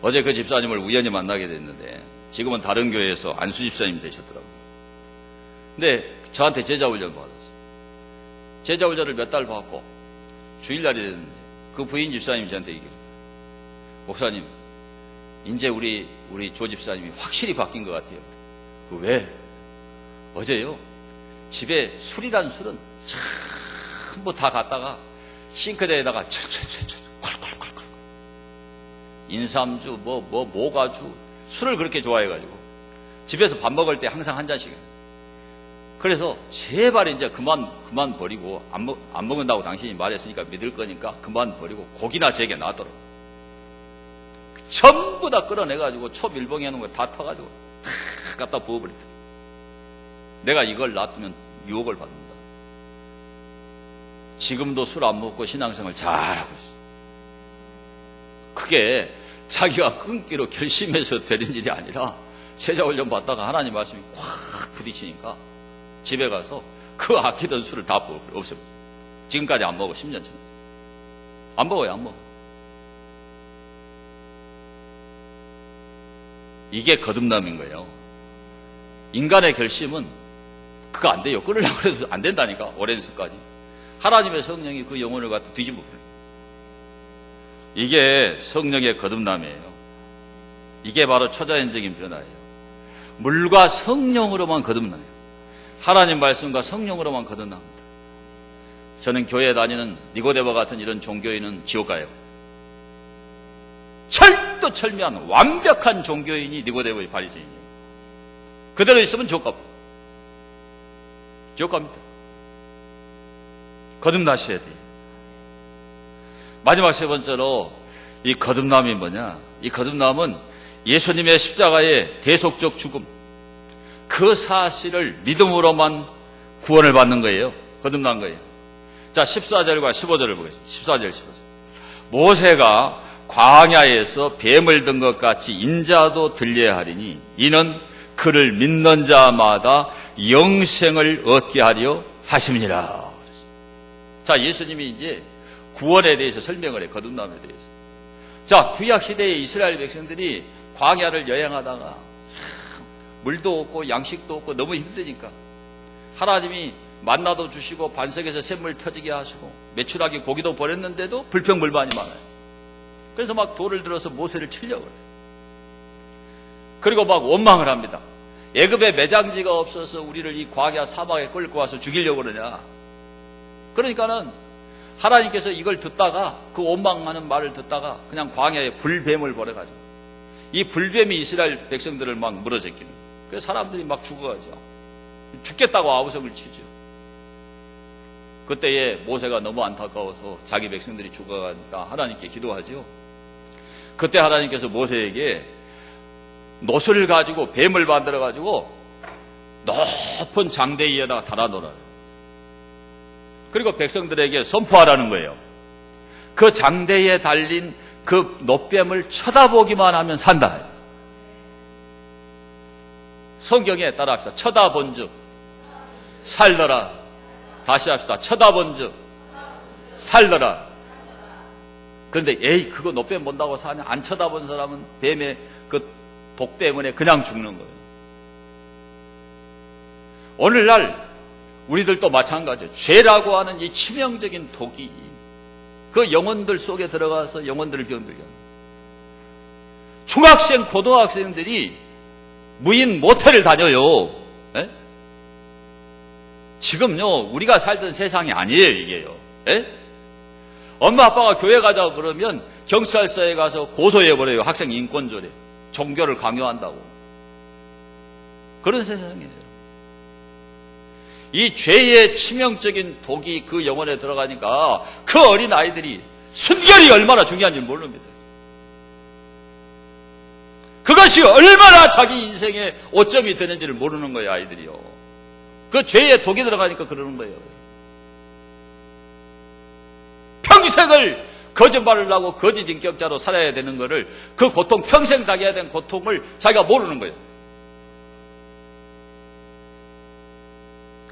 어제 그 집사님을 우연히 만나게 됐는데 지금은 다른 교회에서 안수 집사님이 되셨더라고요. 근데 저한테 제자훈련 받았어요. 제자훈련을 몇 달 받고 주일날이 됐는데 그 부인 집사님이 저한테 얘기해요. 목사님, 이제 우리 조 집사님이 확실히 바뀐 것 같아요. 그 왜? 어제요. 집에 술이란 술은 전부 다 갖다가 싱크대에다가 콸콸콸콸 인삼주 모가주 술을 그렇게 좋아해가지고 집에서 밥 먹을 때 항상 한 잔씩. 그래서 제발 이제 그만 버리고 안 먹는다고 당신이 말했으니까 믿을 거니까 그만 버리고 고기나 제게 놔둬라. 전부 다 끌어내가지고 초밀봉에 하는 거 다 타가지고 탁 갖다 부어버렸다. 내가 이걸 놔두면 유혹을 받는다. 지금도 술 안 먹고 신앙생활 잘하고 있어. 그게 자기가 끊기로 결심해서 되는 일이 아니라 제자훈련 받다가 하나님 말씀이 콱 부딪히니까 집에 가서 그 아끼던 술을 다 없애버렸어. 지금까지 안 먹어. 10년 전에. 안 먹어요. 안 먹어. 이게 거듭남인 거예요. 인간의 결심은 그거 안 돼요. 끊으려고 해도 안 된다니까. 오랜 수까지. 하나님의 성령이 그 영혼을 갖다 뒤집어 버려요. 이게 성령의 거듭남이에요. 이게 바로 초자연적인 변화예요. 물과 성령으로만 거듭나요. 하나님 말씀과 성령으로만 거듭납니다. 저는 교회 다니는 니고데모 같은 이런 종교인은 지옥 가요. 철두철미한 완벽한 종교인이 니고데모의 바리새인이에요. 그대로 있으면 지옥 갑니다. 지옥 갑니다. 거듭나셔야 돼요. 마지막 세 번째로 이 거듭남이 뭐냐? 이 거듭남은 예수님의 십자가의 대속적 죽음, 그 사실을 믿음으로만 구원을 받는 거예요. 거듭난 거예요. 자, 14절과 15절을 보겠습니다. 14절, 15절. 모세가 광야에서 뱀을 든 것 같이 인자도 들려야 하리니 이는 그를 믿는 자마다 영생을 얻게 하려 하심이니라. 자, 예수님이 이제 구원에 대해서 설명을 해, 거듭남에 대해서. 자, 구약시대의 이스라엘 백성들이 광야를 여행하다가 물도 없고 양식도 없고 너무 힘드니까 하나님이 만나도 주시고 반석에서 샘물 터지게 하시고 메추라기 고기도 보냈는데도 불평불만이 많아요. 그래서 막 돌을 들어서 모세를 치려고 해요. 그리고 막 원망을 합니다. 애굽에 매장지가 없어서 우리를 이 광야 사막에 끌고 와서 죽이려고 그러냐. 그러니까는 하나님께서 이걸 듣다가 그 원망하는 말을 듣다가 그냥 광야에 불뱀을 보내가지고 이 불뱀이 이스라엘 백성들을 막 물어제끼는 거예요. 그래서 사람들이 막 죽어가죠. 죽겠다고 아우성을 치죠. 그때에 모세가 너무 안타까워서 자기 백성들이 죽어가니까 하나님께 기도하죠. 그때 하나님께서 모세에게 노스를 가지고 뱀을 만들어 가지고 높은 장대 위에다가 달아놓으라. 그리고 백성들에게 선포하라는 거예요. 그 장대에 달린 그 놋뱀을 쳐다보기만 하면 산다. 성경에 따라합시다. 쳐다본즉 살더라. 다시 합시다. 쳐다본즉 살더라. 그런데 에이 그거 놋뱀 본다고 사냐? 안 쳐다본 사람은 뱀의 그 독 때문에 그냥 죽는 거예요. 오늘날 우리들도 마찬가지예요. 죄라고 하는 이 치명적인 독이 그 영혼들 속에 들어가서 영혼들을 병들게 합니다. 중학생, 고등학생들이 무인 모텔을 다녀요. 에? 지금요 우리가 살던 세상이 아니에요 이게요. 에? 엄마 아빠가 교회 가자고 그러면 경찰서에 가서 고소해버려요. 학생 인권조례. 종교를 강요한다고. 그런 세상이에요. 이 죄의 치명적인 독이 그 영혼에 들어가니까 그 어린 아이들이 순결이 얼마나 중요한지 모릅니다. 그것이 얼마나 자기 인생의 오점이 되는지를 모르는 거예요, 아이들이요. 그 죄의 독이 들어가니까 그러는 거예요. 평생을 거짓말을 하고 거짓 인격자로 살아야 되는 거를 그 고통, 평생 당해야 되는 고통을 자기가 모르는 거예요.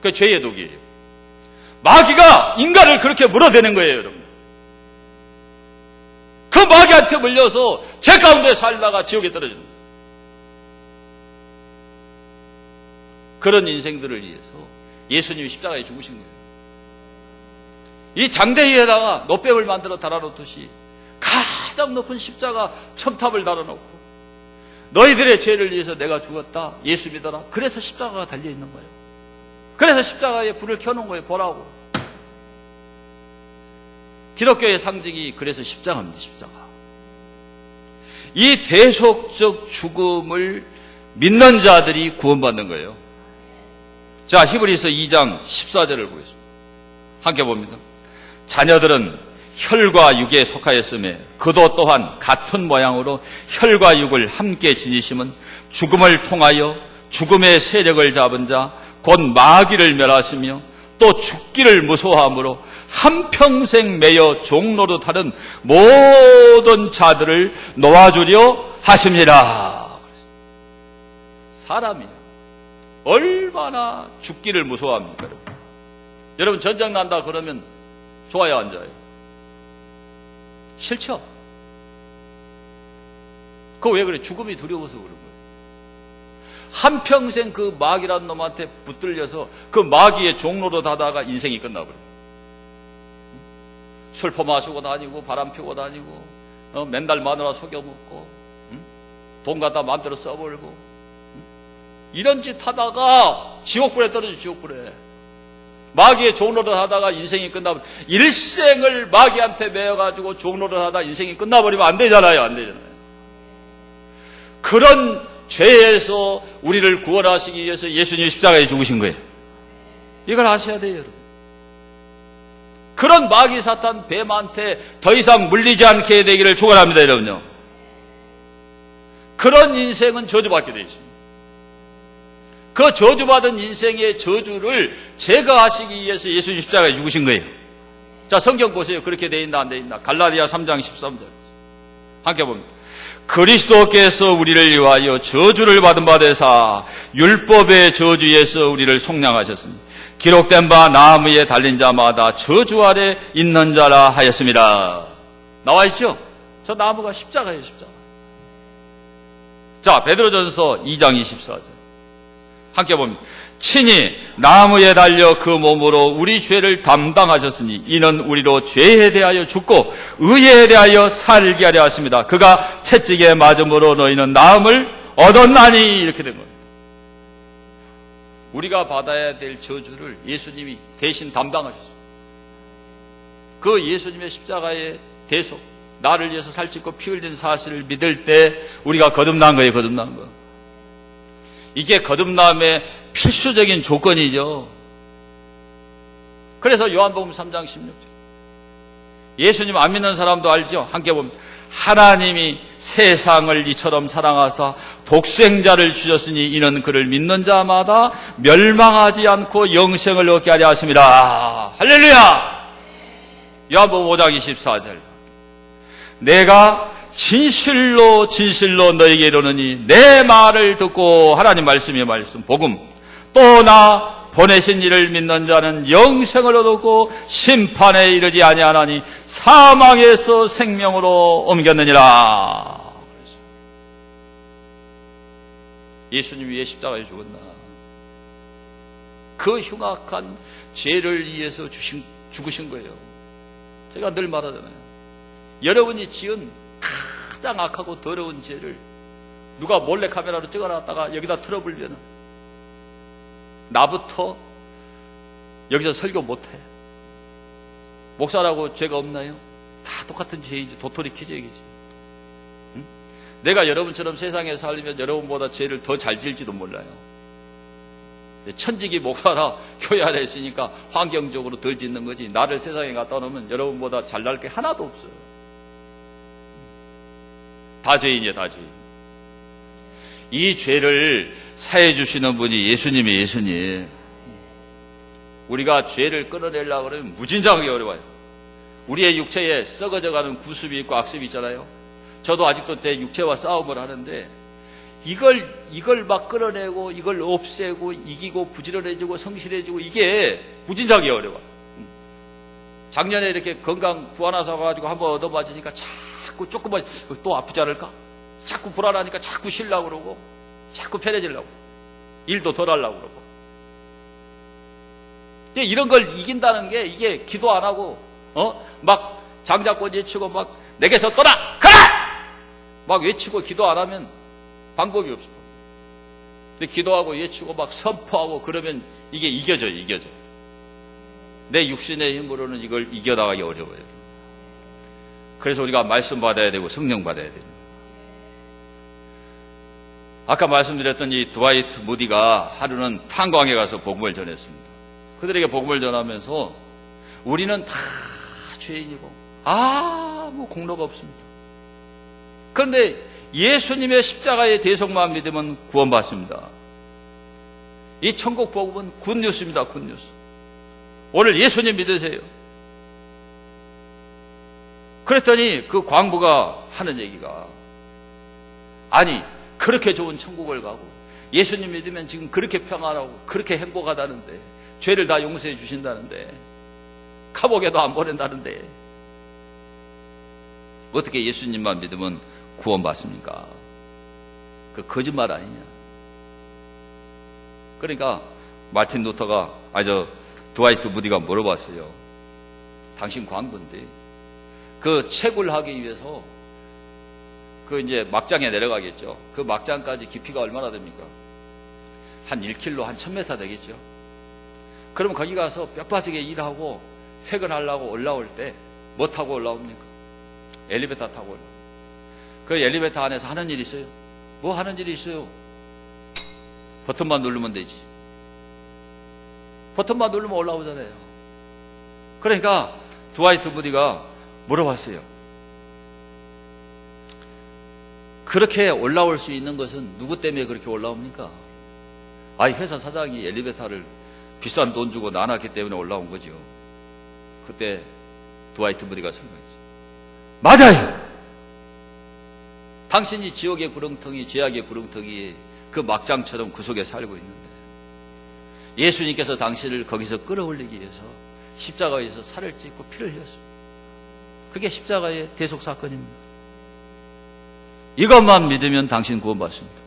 그 죄의 독이에요. 마귀가 인간을 그렇게 물어대는 거예요, 여러분. 그 마귀한테 물려서 죄 가운데 살다가 지옥에 떨어지는 거예요. 그런 인생들을 위해서 예수님이 십자가에 죽으신 거예요. 이 장대 위에다가 놋뱀을 만들어 달아놓듯이 가장 높은 십자가 첨탑을 달아놓고 너희들의 죄를 위해서 내가 죽었다. 예수 믿어라. 그래서 십자가가 달려있는 거예요. 그래서 십자가에 불을 켜놓은 거예요. 보라고. 기독교의 상징이 그래서 십자가입니다. 십자가. 이 대속적 죽음을 믿는 자들이 구원받는 거예요. 자, 히브리서 2장 14절을 보겠습니다. 함께 봅니다. 자녀들은 혈과 육에 속하였으며 그도 또한 같은 모양으로 혈과 육을 함께 지니심은 죽음을 통하여 죽음의 세력을 잡은 자 곧 마귀를 멸하시며 또 죽기를 무서워함으로 한평생 매여 종노릇하는 모든 자들을 놓아주려 하심이라. 사람이 얼마나 죽기를 무서워합니까? 여러분, 여러분 전쟁 난다 그러면 좋아요 안 좋아요? 싫죠? 그거 왜 그래? 죽음이 두려워서 그런 거예요. 한평생 그 마귀라는 놈한테 붙들려서 그 마귀의 종로로 하다가 인생이 끝나버려요. 술 퍼마시고 다니고 바람 피고 다니고 맨날 마누라 속여먹고 돈 갖다 마음대로 써버리고 이런 짓 하다가 지옥불에 떨어져. 지옥불에 마귀의 종로를 하다가 인생이 끝나버려. 일생을 마귀한테 매여가지고 종로를 하다 인생이 끝나버리면 안 되잖아요. 안 되잖아요. 그런 죄에서 우리를 구원하시기 위해서 예수님이 십자가에 죽으신 거예요. 이걸 아셔야 돼요, 여러분. 그런 마귀 사탄 뱀한테 더 이상 물리지 않게 되기를 축원합니다, 여러분요. 그런 인생은 저주받게 되어 있습니다. 그 저주받은 인생의 저주를 제거하시기 위해서 예수님 십자가에 죽으신 거예요. 자, 성경 보세요. 그렇게 되어 있나 안 되어 있나. 갈라디아 3장 13절 함께 봅니다. 그리스도께서 우리를 위하여 저주를 받은 바 되사 율법의 저주에서 우리를 속량하셨으니 기록된 바 나무에 달린 자마다 저주 아래 있는 자라 하였습니다. 나와 있죠? 저 나무가 십자가예요, 십자가. 자, 베드로전서 2장 24절 함께 봅니다. 친히 나무에 달려 그 몸으로 우리 죄를 담당하셨으니 이는 우리로 죄에 대하여 죽고 의에 대하여 살게 하려 하십니다. 그가 채찍에 맞음으로 너희는 나음을 얻었나니. 이렇게 된 겁니다. 우리가 받아야 될 저주를 예수님이 대신 담당하셨습니다. 그 예수님의 십자가의 대속, 나를 위해서 살찌고 피 흘린 사실을 믿을 때 우리가 거듭난 거예요. 거듭난 거. 이게 거듭남의 필수적인 조건이죠. 그래서 요한복음 3장 16절 예수님 안 믿는 사람도 알죠? 함께 봅니다. 하나님이 세상을 이처럼 사랑하사 독생자를 주셨으니 이는 그를 믿는 자마다 멸망하지 않고 영생을 얻게 하려 하십니다. 할렐루야. 요한복음 5장 24절 내가 진실로 진실로 너에게 이르노니 내 말을 듣고 하나님 말씀이 말씀 복음 또 나 보내신 이를 믿는 자는 영생을 얻었고 심판에 이르지 아니하나니 사망에서 생명으로 옮겼느니라. 예수님이 왜 십자가에 죽었나? 그 흉악한 죄를 위해서 죽으신 거예요. 제가 늘 말하잖아요. 여러분이 지은 가장 악하고 더러운 죄를 누가 몰래 카메라로 찍어놨다가 여기다 틀어불면은 나부터 여기서 설교 못해. 목사라고 죄가 없나요? 다 똑같은 죄이지. 도토리 키재기지. 응? 내가 여러분처럼 세상에 살면 여러분보다 죄를 더 잘 지을지도 몰라요. 천직이 목사라 교회 안에 있으니까 환경적으로 덜 짓는 거지. 나를 세상에 갖다 놓으면 여러분보다 잘날 게 하나도 없어요. 다 죄인이에요, 다 죄인. 이 죄를 사해 주시는 분이 예수님이 예수님. 우리가 죄를 끊어내려고 그러면 무진장하게 어려워요. 우리의 육체에 썩어져가는 구습이 있고 악습이 있잖아요. 저도 아직도 제 육체와 싸움을 하는데 이걸 막 끌어내고 이걸 없애고 이기고 부지런해지고 성실해지고 이게 무진장하게 어려워요. 작년에 이렇게 건강 구하나서 가지고 한번 얻어맞으니까 자꾸 조금만 또 아프지 않을까? 자꾸 불안하니까 자꾸 쉬려고 그러고 자꾸 편해지려고 일도 덜 하려고 그러고 이런 걸 이긴다는 게 이게 기도 안 하고 막 장자권 외치고 막 내게서 떠나 가라 막 외치고 기도 안 하면 방법이 없어. 근데 기도하고 외치고 막 선포하고 그러면 이게 이겨져요. 내 육신의 힘으로는 이걸 이겨나가기 어려워요. 그래서 우리가 말씀 받아야 되고 성령 받아야 됩니다. 아까 말씀드렸던 이 드와이트 무디가 하루는 탄광에 가서 복음을 전했습니다. 그들에게 복음을 전하면서 우리는 다 죄인이고 아무 공로가 없습니다. 그런데 예수님의 십자가의 대속만 믿으면 구원받습니다. 이 천국 복음은 굿뉴스입니다. 굿뉴스. 오늘 예수님 믿으세요. 그랬더니 그 광부가 하는 얘기가 아니 그렇게 좋은 천국을 가고 예수님 믿으면 지금 그렇게 평안하고 그렇게 행복하다는데 죄를 다 용서해 주신다는데 감옥에도 안 보낸다는데 어떻게 예수님만 믿으면 구원받습니까? 그 거짓말 아니냐. 그러니까 마틴 루터가 드와이트 무디가 물어봤어요. 당신 광부인데 그 채굴 하기 위해서 그 이제 막장에 내려가겠죠. 그 막장까지 깊이가 얼마나 됩니까? 한 1km, 한 1000m 되겠죠. 그럼 거기 가서 뼈 빠지게 일하고 퇴근하려고 올라올 때 뭐 타고 올라옵니까? 엘리베이터 타고 올라옵니다. 그 엘리베이터 안에서 하는 일이 있어요. 뭐 하는 일이 있어요? 버튼만 누르면 되지. 버튼만 누르면 올라오잖아요. 그러니까 드와이트 무디가 물어봤어요. 그렇게 올라올 수 있는 것은 누구 때문에 그렇게 올라옵니까? 회사 사장이 엘리베이터를 비싼 돈 주고 나눴기 때문에 올라온 거죠. 그때 드와이트 무디가 설명했죠. 맞아요. 당신이 지옥의 구렁텅이, 죄악의 구렁텅이 그 막장처럼 그 속에 살고 있는데 예수님께서 당신을 거기서 끌어올리기 위해서 십자가에서 살을 찢고 피를 흘렸습니다. 그게 십자가의 대속사건입니다. 이것만 믿으면 당신 구원받습니다.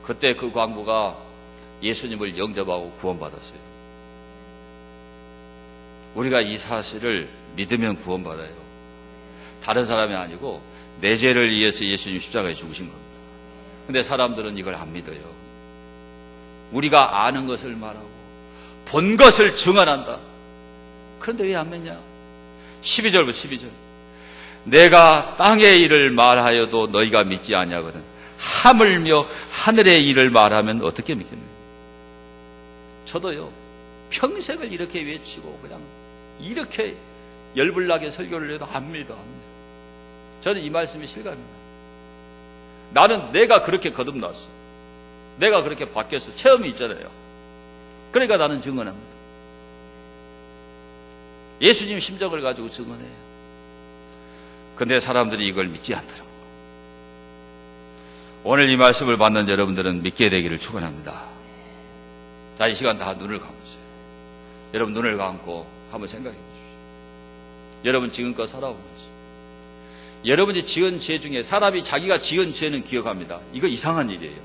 그때 그 광부가 예수님을 영접하고 구원받았어요. 우리가 이 사실을 믿으면 구원받아요. 다른 사람이 아니고 내 죄를 위해서 예수님 십자가에 죽으신 겁니다. 근데 사람들은 이걸 안 믿어요. 우리가 아는 것을 말하고 본 것을 증언한다. 그런데 왜 안 믿냐? 12절부터 12절. 내가 땅의 일을 말하여도 너희가 믿지 아니하거든 하물며 하늘의 일을 말하면 어떻게 믿겠느냐? 저도요 평생을 이렇게 외치고 그냥 이렇게 열불나게 설교를 해도 안 믿어. 저는 이 말씀이 실감입니다. 나는 내가 그렇게 거듭났어. 내가 그렇게 바뀌었어. 체험이 있잖아요. 그러니까 나는 증언합니다. 예수님 심정을 가지고 증언해요. 근데 사람들이 이걸 믿지 않더라고요. 오늘 이 말씀을 받는 여러분들은 믿게 되기를 축원합니다. 자, 이 시간 다 눈을 감으세요. 여러분 눈을 감고 한번 생각해 보십시오. 여러분 지금껏 살아오면서 여러분이 지은 죄 중에 사람이 자기가 지은 죄는 기억합니다. 이거 이상한 일이에요.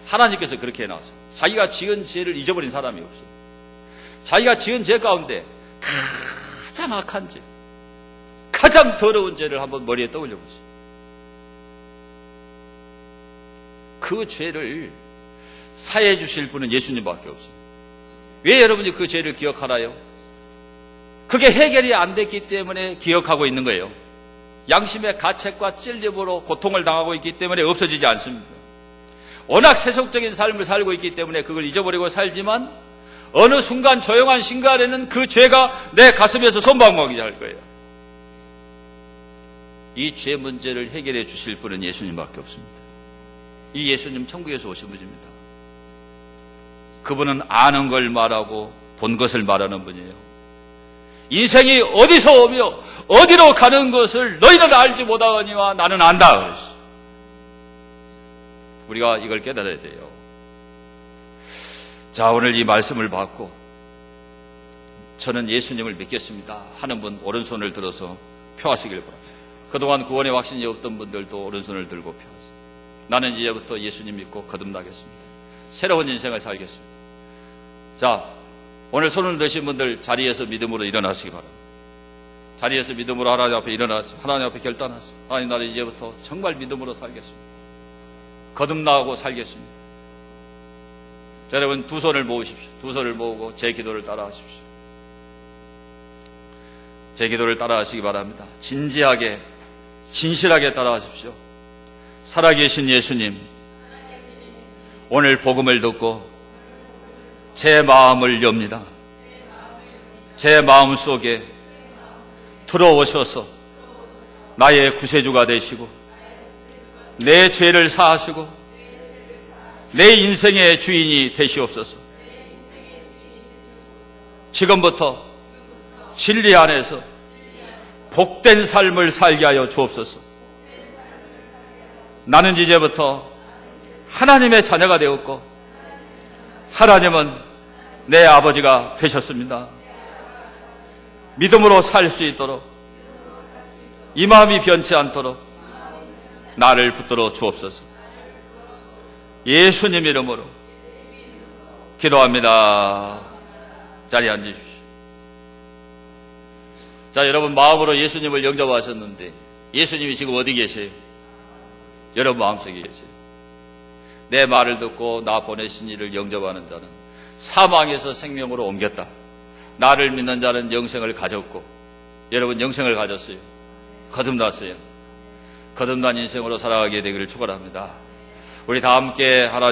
하나님께서 그렇게 해놨어요. 자기가 지은 죄를 잊어버린 사람이 없어요. 자기가 지은 죄 가운데 가장 악한 죄, 가장 더러운 죄를 한번 머리에 떠올려 보세요. 그 죄를 사해 주실 분은 예수님밖에 없어요. 왜 여러분이 그 죄를 기억하나요? 그게 해결이 안 됐기 때문에 기억하고 있는 거예요. 양심의 가책과 찔림으로 고통을 당하고 있기 때문에 없어지지 않습니다. 워낙 세속적인 삶을 살고 있기 때문에 그걸 잊어버리고 살지만 어느 순간 조용한 순간에는 그 죄가 내 가슴에서 손방망이 할 거예요. 이 죄 문제를 해결해 주실 분은 예수님밖에 없습니다. 이 예수님 천국에서 오신 분입니다. 그분은 아는 걸 말하고 본 것을 말하는 분이에요. 인생이 어디서 오며 어디로 가는 것을 너희는 알지 못하거니와 나는 안다 그랬어요. 우리가 이걸 깨달아야 돼요. 자, 오늘 이 말씀을 받고 저는 예수님을 믿겠습니다 하는 분 오른손을 들어서 표하시길 바랍니다. 그동안 구원의 확신이 없던 분들도 오른손을 들고 표하세요. 나는 이제부터 예수님 믿고 거듭나겠습니다. 새로운 인생을 살겠습니다. 자, 오늘 손을 드신 분들 자리에서 믿음으로 일어나시기 바랍니다. 자리에서 믿음으로 하나님 앞에 일어나서 하나님 앞에 결단하세요. 하나님, 나는 이제부터 정말 믿음으로 살겠습니다. 거듭나고 살겠습니다. 자, 여러분 두 손을 모으십시오. 두 손을 모으고 제 기도를 따라하십시오. 제 기도를 따라하시기 바랍니다. 진지하게 진실하게 따라하십시오. 살아계신 예수님, 오늘 복음을 듣고 제 마음을 엽니다. 제 마음 속에 들어오셔서 나의 구세주가 되시고 내 죄를 사하시고 내 인생의 주인이 되시옵소서. 지금부터 진리 안에서 복된 삶을 살게 하여 주옵소서. 나는 이제부터 하나님의 자녀가 되었고 하나님은 내 아버지가 되셨습니다. 믿음으로 살 수 있도록 이 마음이 변치 않도록 나를 붙들어 주옵소서. 예수님 이름으로 기도합니다. 자리에 앉으십시오. 자, 여러분 마음으로 예수님을 영접하셨는데 예수님이 지금 어디 계세요? 여러분 마음속에 계세요. 내 말을 듣고 나 보내신 이를 영접하는 자는 사망에서 생명으로 옮겼다. 나를 믿는 자는 영생을 가졌고, 여러분 영생을 가졌어요. 거듭났어요. 거듭난 인생으로 살아가게 되기를 축원합니다. 우리 다 함께 하나